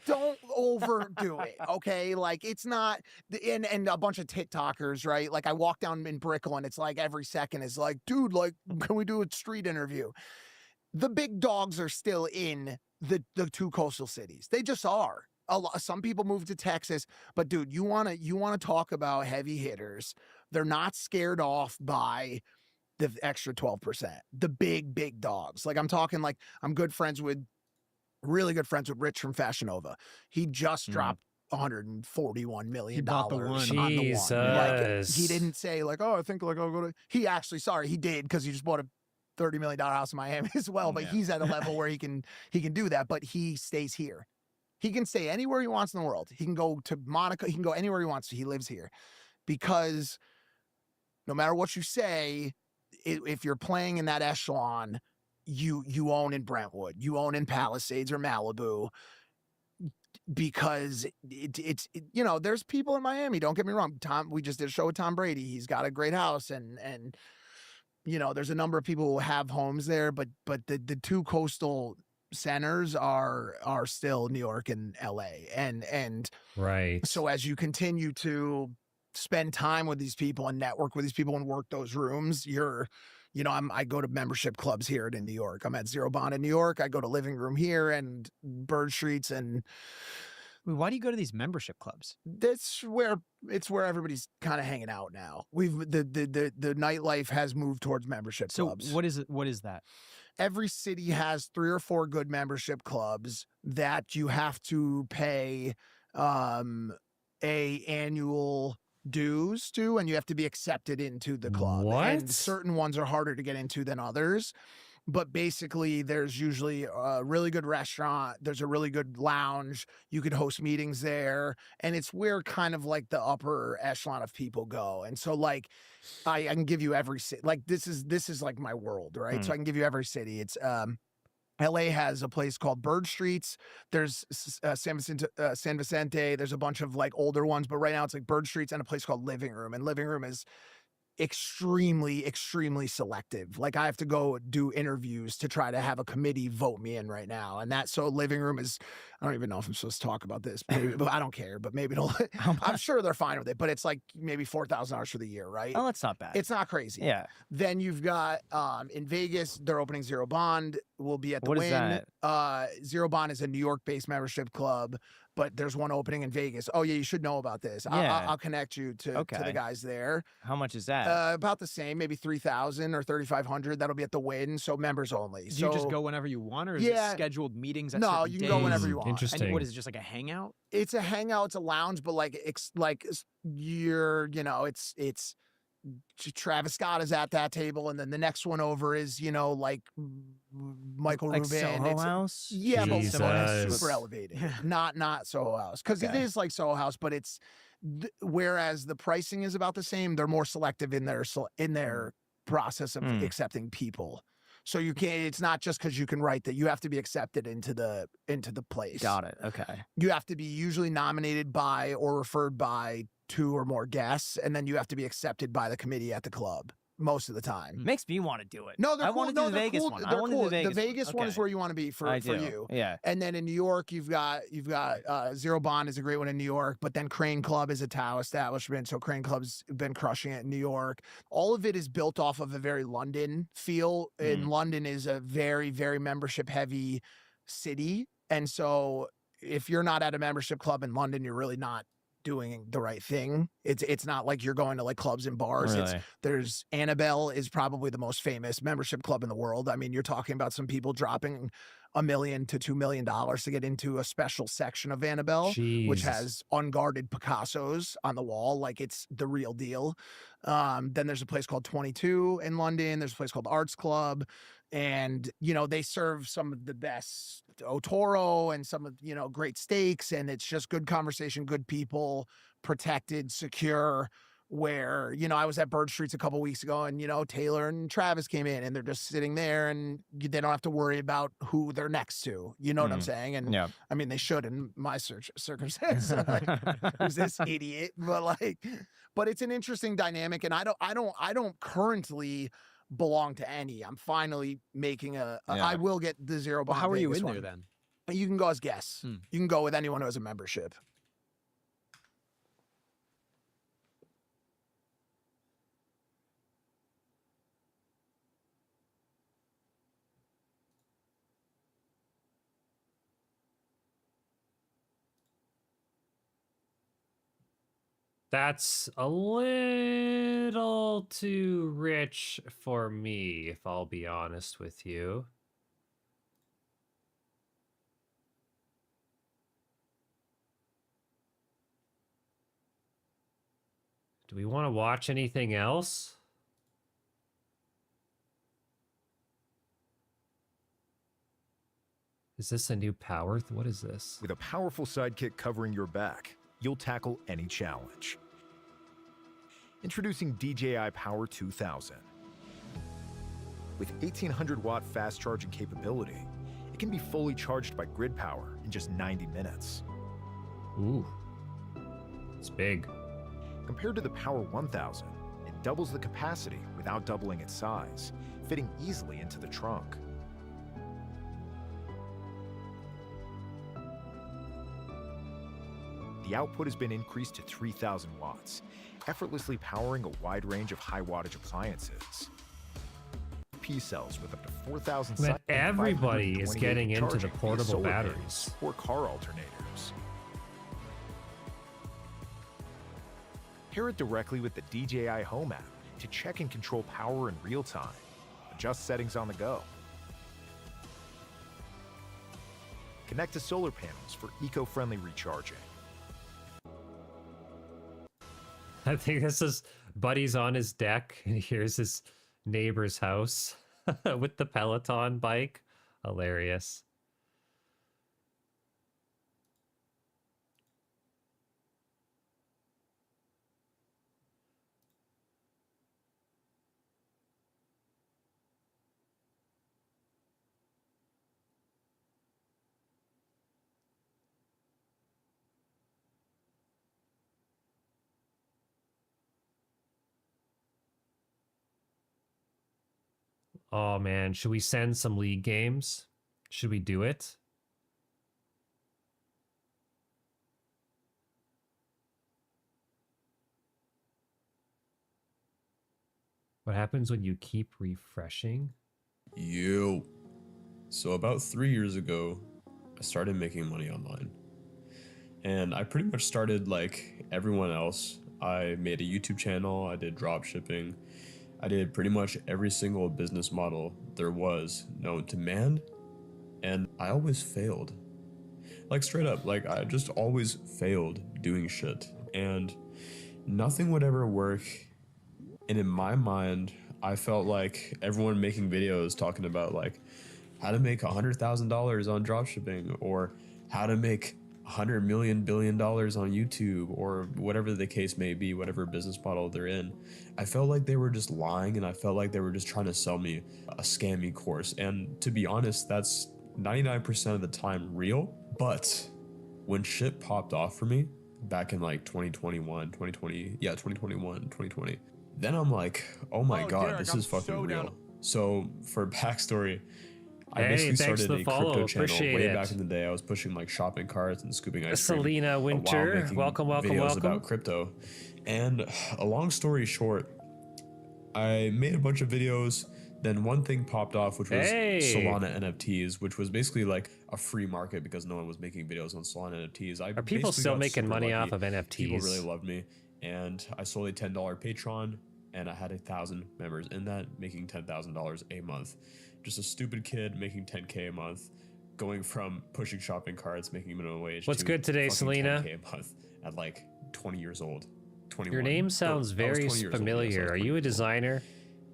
Speaker 9: don't overdo it. Okay, like it's not, and a bunch of TikTokers, right? Like I walk down in Brickell, and it's like every second is like, dude, like can we do a street interview? The big dogs are still in the two coastal cities. They just are. some people move to Texas, but dude, you wanna talk about heavy hitters. They're not scared off by the extra 12%. The big dogs. Like I'm talking like I'm really good friends with Rich from Fashion Nova. He just dropped $141 million
Speaker 8: He bought the one.
Speaker 9: on the one. Like he
Speaker 1: Jesus.
Speaker 9: didn't say like, oh, I think like I'll go to. He actually, sorry, he did because he just bought a $30 million house in Miami as well. But he's at a level where he can do that. But he stays here. He can stay anywhere he wants in the world. He can go to Monaco. He can go anywhere he wants to. He lives here because no matter what you say, if you're playing in that echelon, you own in Brentwood, you own in Palisades or Malibu, because it's you know, there's people in Miami. Don't get me wrong. We just did a show with Tom Brady. He's got a great house, and you know, there's a number of people who have homes there, but the two coastal centers are still New York and LA, and
Speaker 1: Right.
Speaker 9: so as you continue to spend time with these people and network with these people and work those rooms, I go to membership clubs here in New York. I'm at Zero Bond in New York. I go to Living Room here and Bird Streets, and
Speaker 8: Why do you go to these membership clubs?
Speaker 9: it's where everybody's kind of hanging out now. The nightlife has moved towards membership
Speaker 8: So
Speaker 9: clubs.
Speaker 8: what is it? What is that?
Speaker 9: Every city has 3 or 4 good membership clubs that you have to pay a annual dues to, and you have to be accepted into the club. And
Speaker 1: What?
Speaker 9: certain ones are harder to get into than others. But basically, there's usually a really good restaurant. There's a really good lounge. You could host meetings there. And it's where kind of like the upper echelon of people go. And so like, I can give you every city. Like this is like my world, right? So I can give you every city. It's LA has a place called Bird Streets. There's San Vicente. There's a bunch of like older ones, but right now it's like Bird Streets and a place called Living Room. And Living Room is extremely selective. Like I have to go do interviews to try to have a committee vote me in right now. And so Living Room is, I don't even know if I'm supposed to talk about this, maybe, but I don't care, but maybe I'm sure they're fine with it, but it's like maybe $4,000 for the year, right?
Speaker 10: Oh, that's not bad.
Speaker 9: It's not crazy.
Speaker 10: Yeah.
Speaker 9: Then you've got in Vegas, they're opening Zero Bond. We'll be at the
Speaker 10: What is
Speaker 9: Win.
Speaker 10: that?
Speaker 9: Zero Bond is a New York-based membership club, but there's one opening in Vegas. Oh yeah, you should know about this.
Speaker 10: Yeah.
Speaker 9: I'll connect you to the
Speaker 10: Okay.
Speaker 9: guys there.
Speaker 10: How much is that?
Speaker 9: About the same, maybe 3,000 or 3,500. That'll be at the Win, so members only.
Speaker 8: Do
Speaker 9: So
Speaker 8: you just go whenever you want, or is
Speaker 9: Yeah.
Speaker 8: it scheduled meetings? At
Speaker 9: No,
Speaker 8: certain
Speaker 9: you can go whenever
Speaker 8: days?
Speaker 9: you want.
Speaker 1: Interesting.
Speaker 8: And what is it? Just like a hangout?
Speaker 9: It's a hangout, it's a lounge, but like it's Travis Scott is at that table, and then the next one over is like Michael
Speaker 10: Like
Speaker 9: Rubin.
Speaker 10: Soho
Speaker 9: It's-
Speaker 10: House?
Speaker 9: Yeah, but
Speaker 1: Jesus.
Speaker 9: it's super elevated. Not Soho House, because it
Speaker 10: Okay.
Speaker 9: is like Soho House, but it's whereas the pricing is about the same. They're more selective in their process of accepting people. So you can't. It's not just because you can write that. You have to be accepted into the place.
Speaker 10: Got it. Okay.
Speaker 9: You have to be usually nominated by or referred by 2 or more guests, and then you have to be accepted by the committee at the club most of the time.
Speaker 10: Makes me want to do it.
Speaker 9: No, they're
Speaker 10: I
Speaker 9: cool.
Speaker 10: want to do the
Speaker 9: they're
Speaker 10: Vegas
Speaker 9: cool.
Speaker 10: one.
Speaker 9: They're
Speaker 10: I want to
Speaker 9: cool.
Speaker 10: do the
Speaker 9: The
Speaker 10: Vegas
Speaker 9: Vegas one is
Speaker 10: Okay.
Speaker 9: where you want to be for
Speaker 10: I do.
Speaker 9: you.
Speaker 10: Yeah.
Speaker 9: And then in New York, you've got Zero Bond is a great one in New York, but then Crane Club is a Tao establishment, so Crane Club's been crushing it in New York. All of it is built off of a very London feel, and London is a very, very membership heavy city, and so if you're not at a membership club in London, you're really not doing the right thing. It's not like you're going to like clubs and bars.
Speaker 10: Really?
Speaker 9: There's Annabelle is probably the most famous membership club in the world. I mean, you're talking about some people dropping $1 million to $2 million to get into a special section of Annabelle, which
Speaker 1: Jeez.
Speaker 9: has unguarded Picassos on the wall, like it's the real deal. Then there's a place called 22 in London. There's a place called Arts Club, and they serve some of the best Otoro and some of great steaks, and it's just good conversation, good people, protected, secure. Where I was at Bird Streets a couple weeks ago, and Taylor and Travis came in, and they're just sitting there, and they don't have to worry about who they're next to. You know what I'm saying? And
Speaker 10: Yeah.
Speaker 9: I mean, they should in my circumstance. Like, who's this idiot? But it's an interesting dynamic, and I don't currently belong to any. I'm finally making I will get the Zero
Speaker 8: Well,
Speaker 9: Bond.
Speaker 8: how are you
Speaker 9: Vegas
Speaker 8: in
Speaker 9: one.
Speaker 8: there then?
Speaker 9: You can go as guests. You can go with anyone who has a membership.
Speaker 1: That's a little too rich for me, if I'll be honest with you. Do we want to watch anything else? Is this a new power? What is this?
Speaker 11: With a powerful sidekick covering your back, you'll tackle any challenge. Introducing DJI Power 2000. With 1800-watt fast charging capability, it can be fully charged by grid power in just 90 minutes.
Speaker 1: Ooh, it's big.
Speaker 11: Compared to the Power 1000, it doubles the capacity without doubling its size, fitting easily into the trunk. The output has been increased to 3,000 watts, effortlessly powering a wide range of high wattage appliances. P-cells with up to 4,000
Speaker 1: Man, everybody is getting into the portable batteries.
Speaker 11: or car alternators. Pair it directly with the DJI Home app to check and control power in real time. Adjust settings on the go. Connect to solar panels for eco-friendly recharging.
Speaker 1: I think this is Buddy's on his deck, and here's his neighbor's house with the Peloton bike. Hilarious. Oh man, should we send some league games? Should we do it? What happens when you keep refreshing?
Speaker 12: Yo. So about 3 years ago, I started making money online. And I pretty much started like everyone else. I made a YouTube channel, I did drop shipping. I did pretty much every single business model there was known to man, and I always failed. Like straight up, like I just always failed doing shit, and nothing would ever work. And in my mind, I felt like everyone making videos talking about like how to make $100,000 on dropshipping, or how to make $100 million billion on YouTube, or whatever the case may be, whatever business model they're in. I felt like they were just lying, and I felt like they were just trying to sell me a scammy course. And to be honest, that's 99% of the time real. But when shit popped off for me back in like 2021, 2020, then I'm like, oh my God,
Speaker 8: Derek,
Speaker 12: this
Speaker 8: I'm
Speaker 12: is fucking
Speaker 8: so
Speaker 12: real.
Speaker 8: down.
Speaker 12: So for backstory, I
Speaker 1: Hey,
Speaker 12: basically
Speaker 1: thanks
Speaker 12: started
Speaker 1: for the
Speaker 12: a
Speaker 1: follow.
Speaker 12: crypto channel
Speaker 1: Appreciate
Speaker 12: way
Speaker 1: it.
Speaker 12: back in the day. I was pushing like shopping carts and scooping ice cream.
Speaker 1: Selena
Speaker 12: while
Speaker 1: Winter,
Speaker 12: making
Speaker 1: welcome,
Speaker 12: videos
Speaker 1: welcome.
Speaker 12: about crypto. And a long story short, I made a bunch of videos. Then one thing popped off, which was Solana NFTs, which was basically like a free market because no one was making videos on Solana NFTs.
Speaker 1: Are people still making money off of NFTs?
Speaker 12: People really loved me, and I sold a $10 Patreon, and I had 1,000 members in that, making $10,000 a month. Just a stupid kid making 10K a month, going from pushing shopping carts, making minimum wage.
Speaker 1: What's
Speaker 12: to
Speaker 1: good today,
Speaker 12: fucking
Speaker 1: Selena?
Speaker 12: 10K a month at like 20 years old. 21.
Speaker 1: Your name sounds
Speaker 12: I was
Speaker 1: very
Speaker 12: 20 years old, yes, I
Speaker 1: familiar.
Speaker 12: was
Speaker 1: Are
Speaker 12: 20
Speaker 1: you a
Speaker 12: years old.
Speaker 1: designer?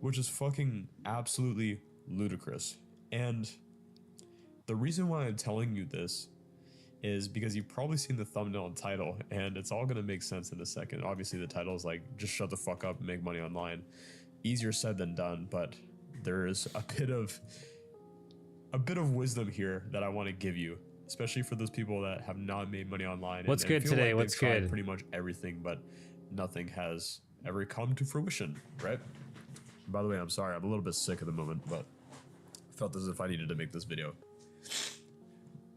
Speaker 12: Which is fucking absolutely ludicrous. And the reason why I'm telling you this is because you've probably seen the thumbnail and title, and it's all gonna make sense in a second. Obviously the title is like, just shut the fuck up and make money online. Easier said than done, but there is a bit of wisdom here that I want to give you, especially for those people that have not made money online.
Speaker 1: What's
Speaker 12: and
Speaker 1: good
Speaker 12: feel
Speaker 1: today?
Speaker 12: like
Speaker 1: What's
Speaker 12: they've tried
Speaker 1: good?
Speaker 12: pretty much everything, but nothing has ever come to fruition, right? By the way, I'm sorry, I'm a little bit sick at the moment, but I felt as if I needed to make this video.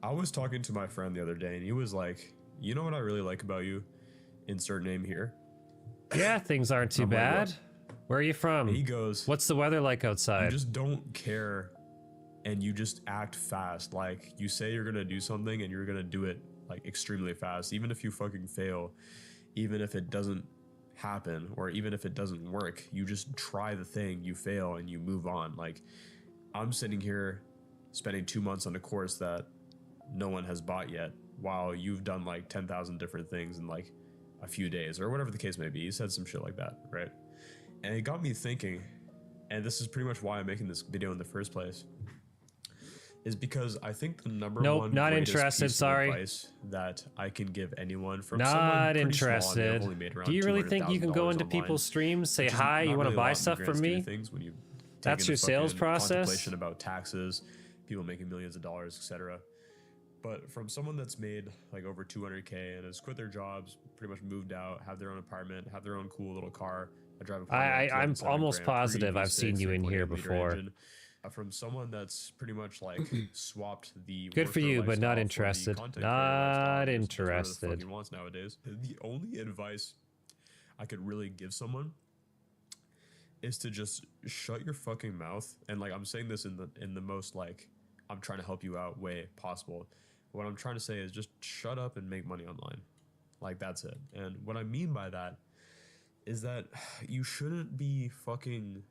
Speaker 12: I was talking to my friend the other day, and he was like, you know what I really like about you? Insert name here.
Speaker 1: Yeah, things aren't too
Speaker 12: I'm like,
Speaker 1: bad.
Speaker 12: "What?"
Speaker 1: Where are you from?
Speaker 12: And he goes,
Speaker 1: What's the weather like
Speaker 12: you
Speaker 1: outside?
Speaker 12: just don't care, and you just act fast. Like, you say you're gonna do something, and you're gonna do it like extremely fast. Even if you fucking fail, even if it doesn't happen or even if it doesn't work, you just try the thing, you fail, and you move on. Like, I'm sitting here spending 2 months on a course that no one has bought yet, while you've done like 10,000 different things in like a few days or whatever the case may be. You said some shit like that, right? And it got me thinking, and this is pretty much why I'm making this video in the first place, is because I think the number one
Speaker 1: not
Speaker 12: greatest
Speaker 1: interested,
Speaker 12: piece
Speaker 1: sorry.
Speaker 12: of advice that I can give anyone from someone
Speaker 1: Not
Speaker 12: pretty small, I mean, I've
Speaker 1: interested.
Speaker 12: only made around
Speaker 1: Do you really think you can go
Speaker 12: $200,000
Speaker 1: into
Speaker 12: online,
Speaker 1: people's streams, say
Speaker 12: which is
Speaker 1: hi,
Speaker 12: not
Speaker 1: you want to
Speaker 12: really a
Speaker 1: buy
Speaker 12: lot in the
Speaker 1: stuff
Speaker 12: grand
Speaker 1: from
Speaker 12: scheme
Speaker 1: me?
Speaker 12: of things when you take
Speaker 1: That's
Speaker 12: into
Speaker 1: your sales
Speaker 12: fucking
Speaker 1: process?
Speaker 12: contemplation about taxes, people making millions of dollars, etc. But from someone that's made like over 200K and has quit their jobs, pretty much moved out, have their own apartment, have their own cool little car. I drive a Pontiac
Speaker 1: I'm
Speaker 12: 2007
Speaker 1: almost
Speaker 12: Grand Prix
Speaker 1: positive I've
Speaker 12: V6,
Speaker 1: seen you in here
Speaker 12: 3.8 liter
Speaker 1: before.
Speaker 12: engine. From someone that's pretty much like swapped the
Speaker 1: Good for
Speaker 12: worker
Speaker 1: you, but not
Speaker 12: lifestyle for the
Speaker 1: interested.
Speaker 12: content creator
Speaker 1: Not
Speaker 12: lifestyle, and just does whatever the fuck
Speaker 1: interested.
Speaker 12: he wants nowadays. The only advice I could really give someone is to just shut your fucking mouth. And like, I'm saying this in the most like, I'm trying to help you out way possible. What I'm trying to say is just shut up and make money online. Like, that's it. And what I mean by that is that you shouldn't be fucking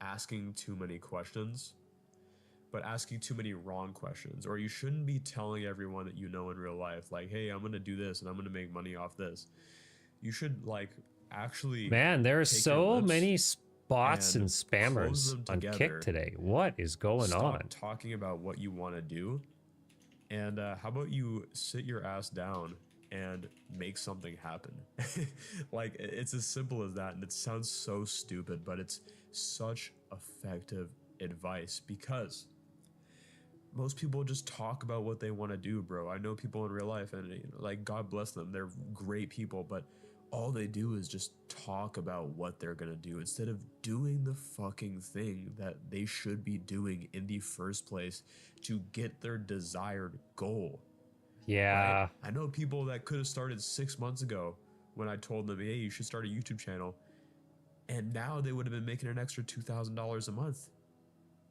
Speaker 12: asking too many questions, but asking too many wrong questions. Or you shouldn't be telling everyone that you know in real life, like, hey, I'm going to do this and I'm going to make money off this. You should like actually,
Speaker 1: Man, there are
Speaker 12: take your
Speaker 1: so
Speaker 12: lips
Speaker 1: many bots and
Speaker 12: close
Speaker 1: spammers
Speaker 12: them
Speaker 1: on
Speaker 12: together.
Speaker 1: Kick today. What is going
Speaker 12: Stop
Speaker 1: on?
Speaker 12: talking about what you want to do, and how about you sit your ass down and make something happen? Like, it's as simple as that, and it sounds so stupid, but it's such effective advice, because most people just talk about what they want to do, bro. I know people in real life, and you know, like, God bless them, they're great people, but all they do is just talk about what they're gonna do instead of doing the fucking thing that they should be doing in the first place to get their desired goal.
Speaker 1: Yeah.
Speaker 12: Right? I know people that could have started 6 months ago when I told them, hey, you should start a YouTube channel, and now they would have been making an extra $2,000 a month,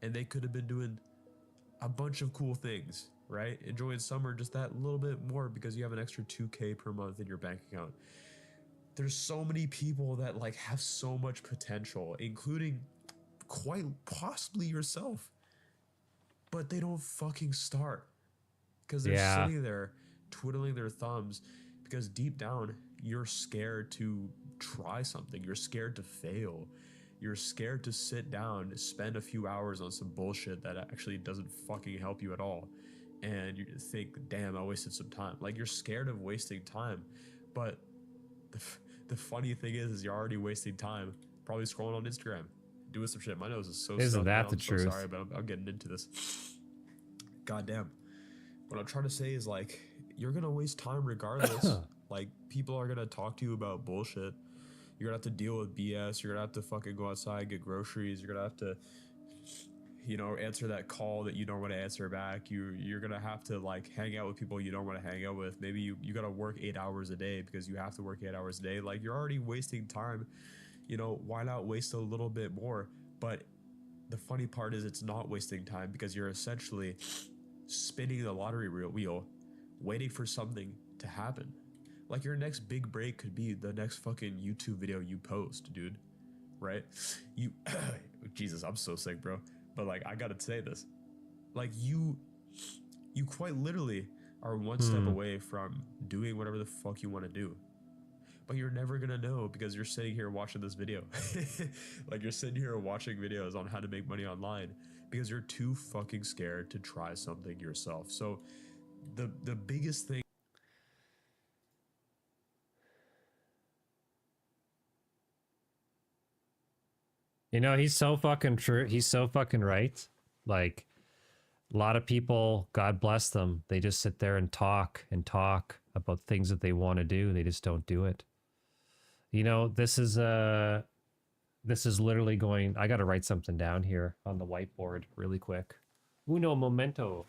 Speaker 12: and they could have been doing a bunch of cool things, right? Enjoying summer just that little bit more because you have an extra 2K per month in your bank account. There's so many people that like have so much potential, including quite possibly yourself, but they don't fucking start because they're
Speaker 1: Yeah.
Speaker 12: sitting there twiddling their thumbs, because deep down you're scared to try something. You're scared to fail. You're scared to sit down, spend a few hours on some bullshit that actually doesn't fucking help you at all. And you think, damn, I wasted some time. Like, you're scared of wasting time. But the funny thing is you're already wasting time probably scrolling on Instagram, doing some shit. My nose is so
Speaker 1: Isn't
Speaker 12: stuffed,
Speaker 1: that
Speaker 12: man.
Speaker 1: the
Speaker 12: I'm so
Speaker 1: truth?
Speaker 12: sorry, but I'm getting into this. Goddamn. What I'm trying to say is, like, you're gonna waste time regardless. Like, people are gonna talk to you about bullshit. You're gonna have to deal with BS. You're gonna have to fucking go outside, get groceries. You're gonna have to, you know, answer that call that you don't want to answer back. You're gonna have to like hang out with people you don't want to hang out with. Maybe you gotta work 8 hours a day because you have to work 8 hours a day. Like, you're already wasting time. You know, why not waste a little bit more? But the funny part is it's not wasting time, because you're essentially spinning the lottery wheel, waiting for something to happen. Like, your next big break could be the next fucking YouTube video you post, dude. Right? You, Jesus, I'm so sick, bro. But like, I gotta say this. Like, you quite literally are one step away from doing whatever the fuck you want to do. But you're never gonna know because you're sitting here watching this video. Like, you're sitting here watching videos on how to make money online because you're too fucking scared to try something yourself. So the biggest thing.
Speaker 1: You know, he's so fucking true. He's so fucking right. Like, a lot of people, God bless them, they just sit there and talk about things that they want to do. They just don't do it. You know, this is literally going, I got to write something down here on the whiteboard really quick. Uno momento.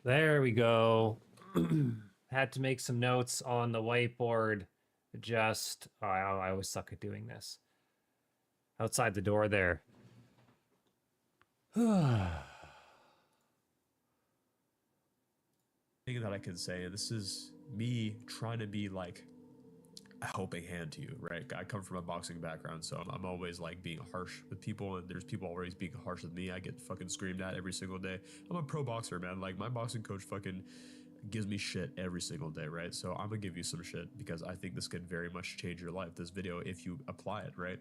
Speaker 1: There we go. Had to make some notes on the whiteboard. Just, oh, I always suck at doing this. Outside the door there.
Speaker 12: Thing that I can say, this is me trying to be like a helping hand to you, right? I come from a boxing background, so I'm always like being harsh with people, and there's people always being harsh with me. I get fucking screamed at every single day. I'm a pro boxer, man. Like, my boxing coach fucking gives me shit every single day, right? So I'm gonna give you some shit because I think this could very much change your life, this video, if you apply it, right?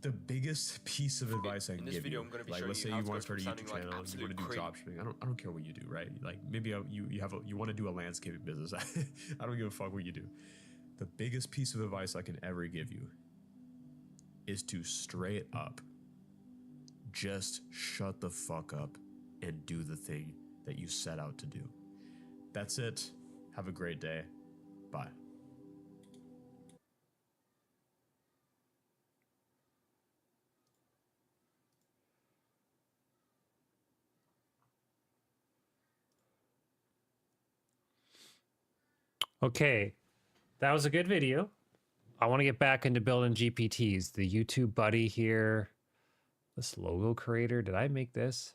Speaker 12: The biggest piece of advice I can give you, like, let's say you want to start a YouTube channel, you want to do dropshipping. I don't care what you do, right? Like, maybe you want to do a landscaping business. I don't give a fuck what you do. The biggest piece of advice I can ever give you is to straight up just shut the fuck up and do the thing that you set out to do. That's it. Have a great day. Bye.
Speaker 1: Okay, that was a good video. I want to get back into building GPTs. The YouTube buddy here. This logo creator, did I make this?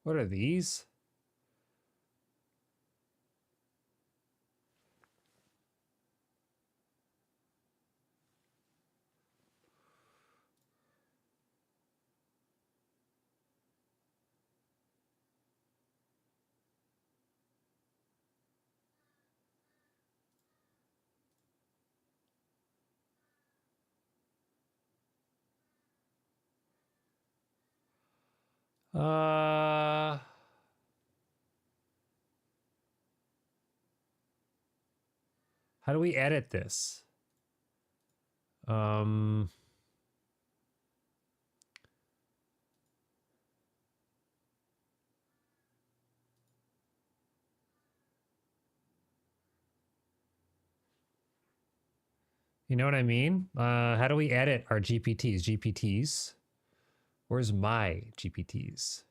Speaker 1: What are these? Uh, how do we edit this? You know what I mean? How do we edit our GPTs? GPTs? Where's my GPTs?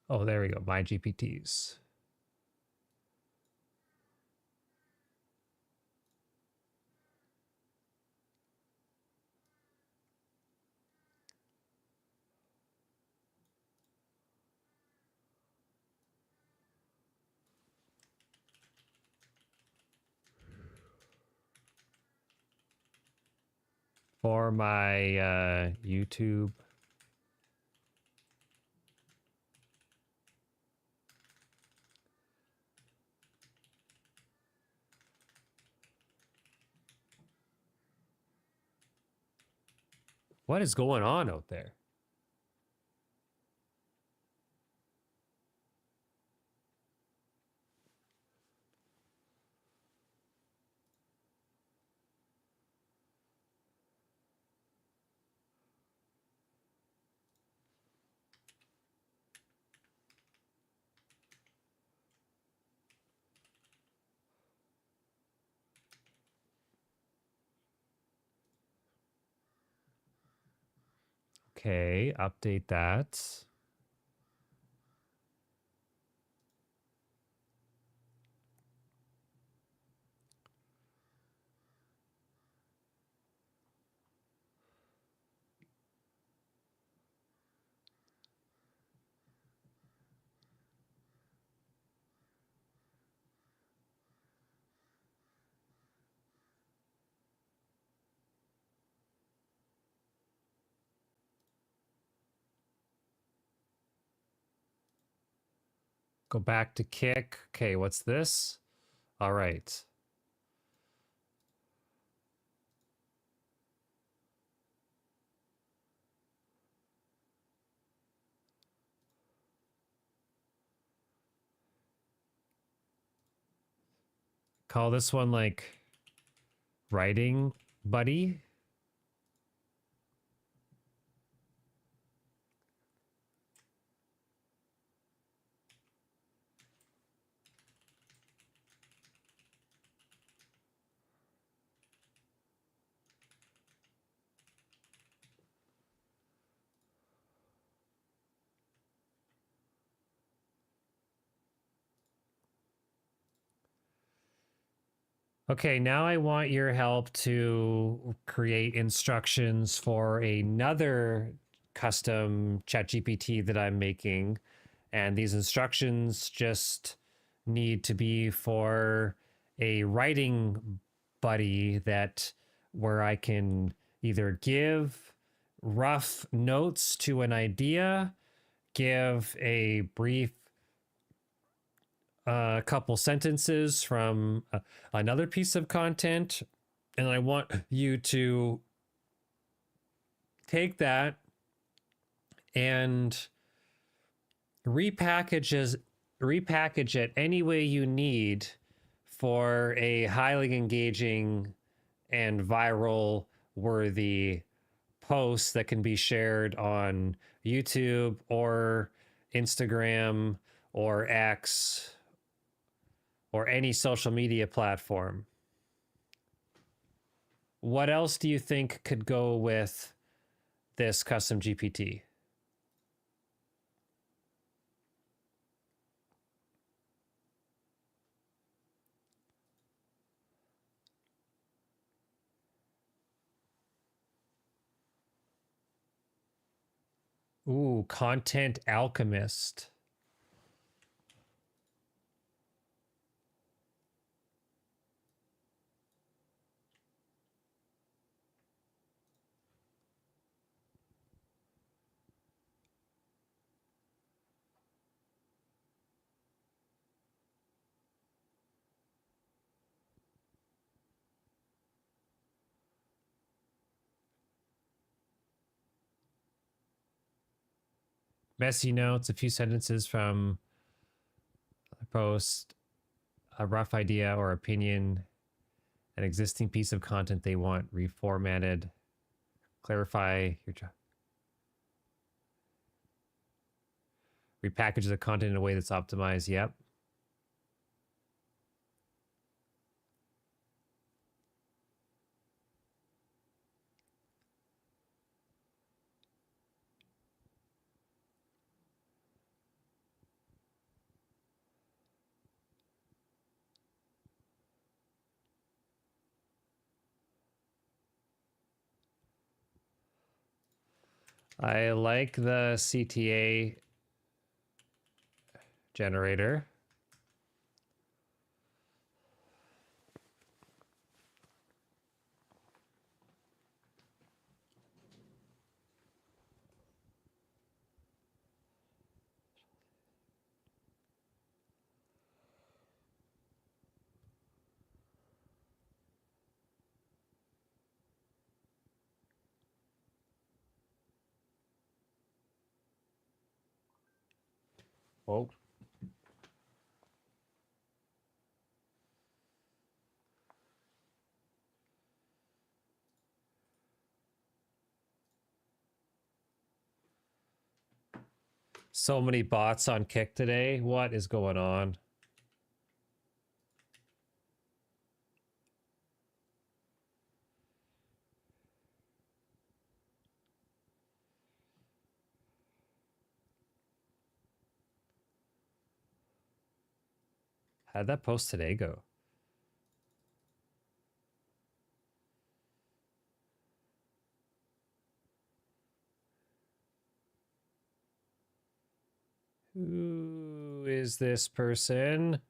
Speaker 1: Oh, there we go. My GPTs. For my YouTube. What is going on out there? Okay, update that. Go back to kick. Okay, what's this? All right. Call this one like writing buddy. Okay, now I want your help to create instructions for another custom ChatGPT that I'm making. And these instructions just need to be for a writing buddy that where I can either give rough notes to an idea, give a brief couple sentences from another piece of content, and I want you to take that and repackage it any way you need for a highly engaging and viral worthy post that can be shared on YouTube or Instagram or X or any social media platform. What else do you think could go with this custom GPT? Ooh, content alchemist. Messy notes, a few sentences from a post, a rough idea or opinion, an existing piece of content they want reformatted, clarify your job. Repackage the content in a way that's optimized. Yep. I like the CTA generator. Whoa. So many bots on Kick today. What is going on? How'd that post today go? Who is this person?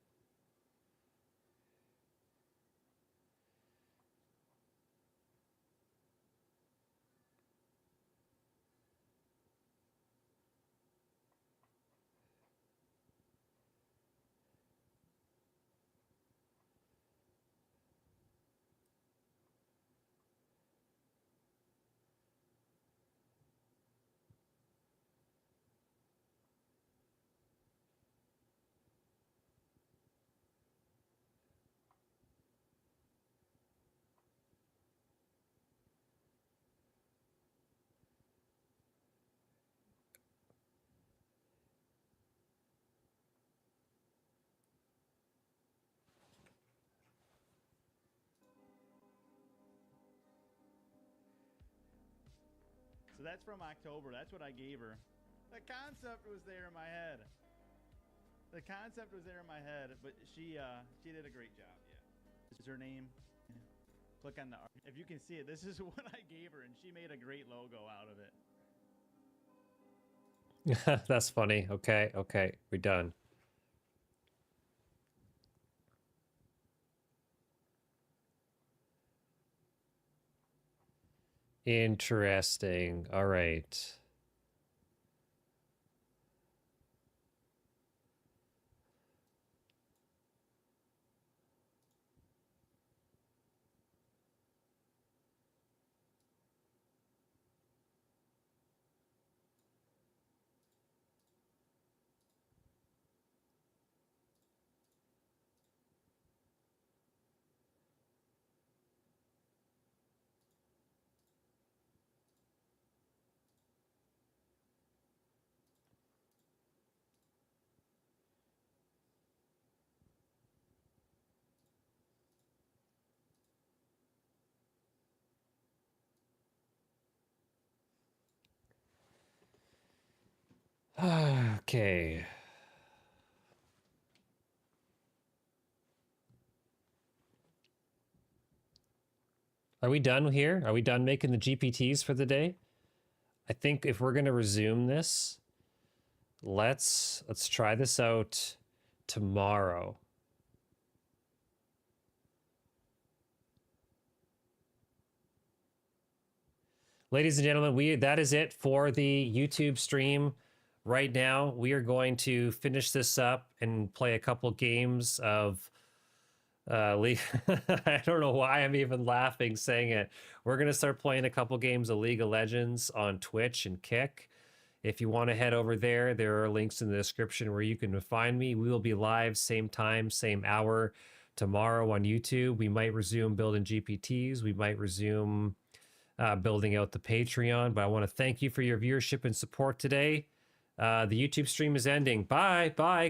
Speaker 13: So that's from October. That's what I gave her. The concept was there in my head. The concept was there in my head, but she did a great job. Yeah. Is her name? Yeah. Click on the. If you can see it, this is what I gave her, and she made a great logo out of it.
Speaker 1: That's funny. Okay, okay, we're done. Interesting. All right. Okay. Are we done here? Are we done making the GPTs for the day? I think if we're going to resume this, let's try this out tomorrow. Ladies and gentlemen, that is it for the YouTube stream. Right now, we are going to finish this up and play a couple games of I don't know why I'm even laughing saying it. We're going to start playing a couple games of League of Legends on Twitch and Kick. If you want to head over there, there are links in the description where you can find me. We will be live same time, same hour tomorrow on YouTube. We might resume building GPTs. We might resume building out the Patreon. But I want to thank you for your viewership and support today. The YouTube stream is ending. Bye. Bye.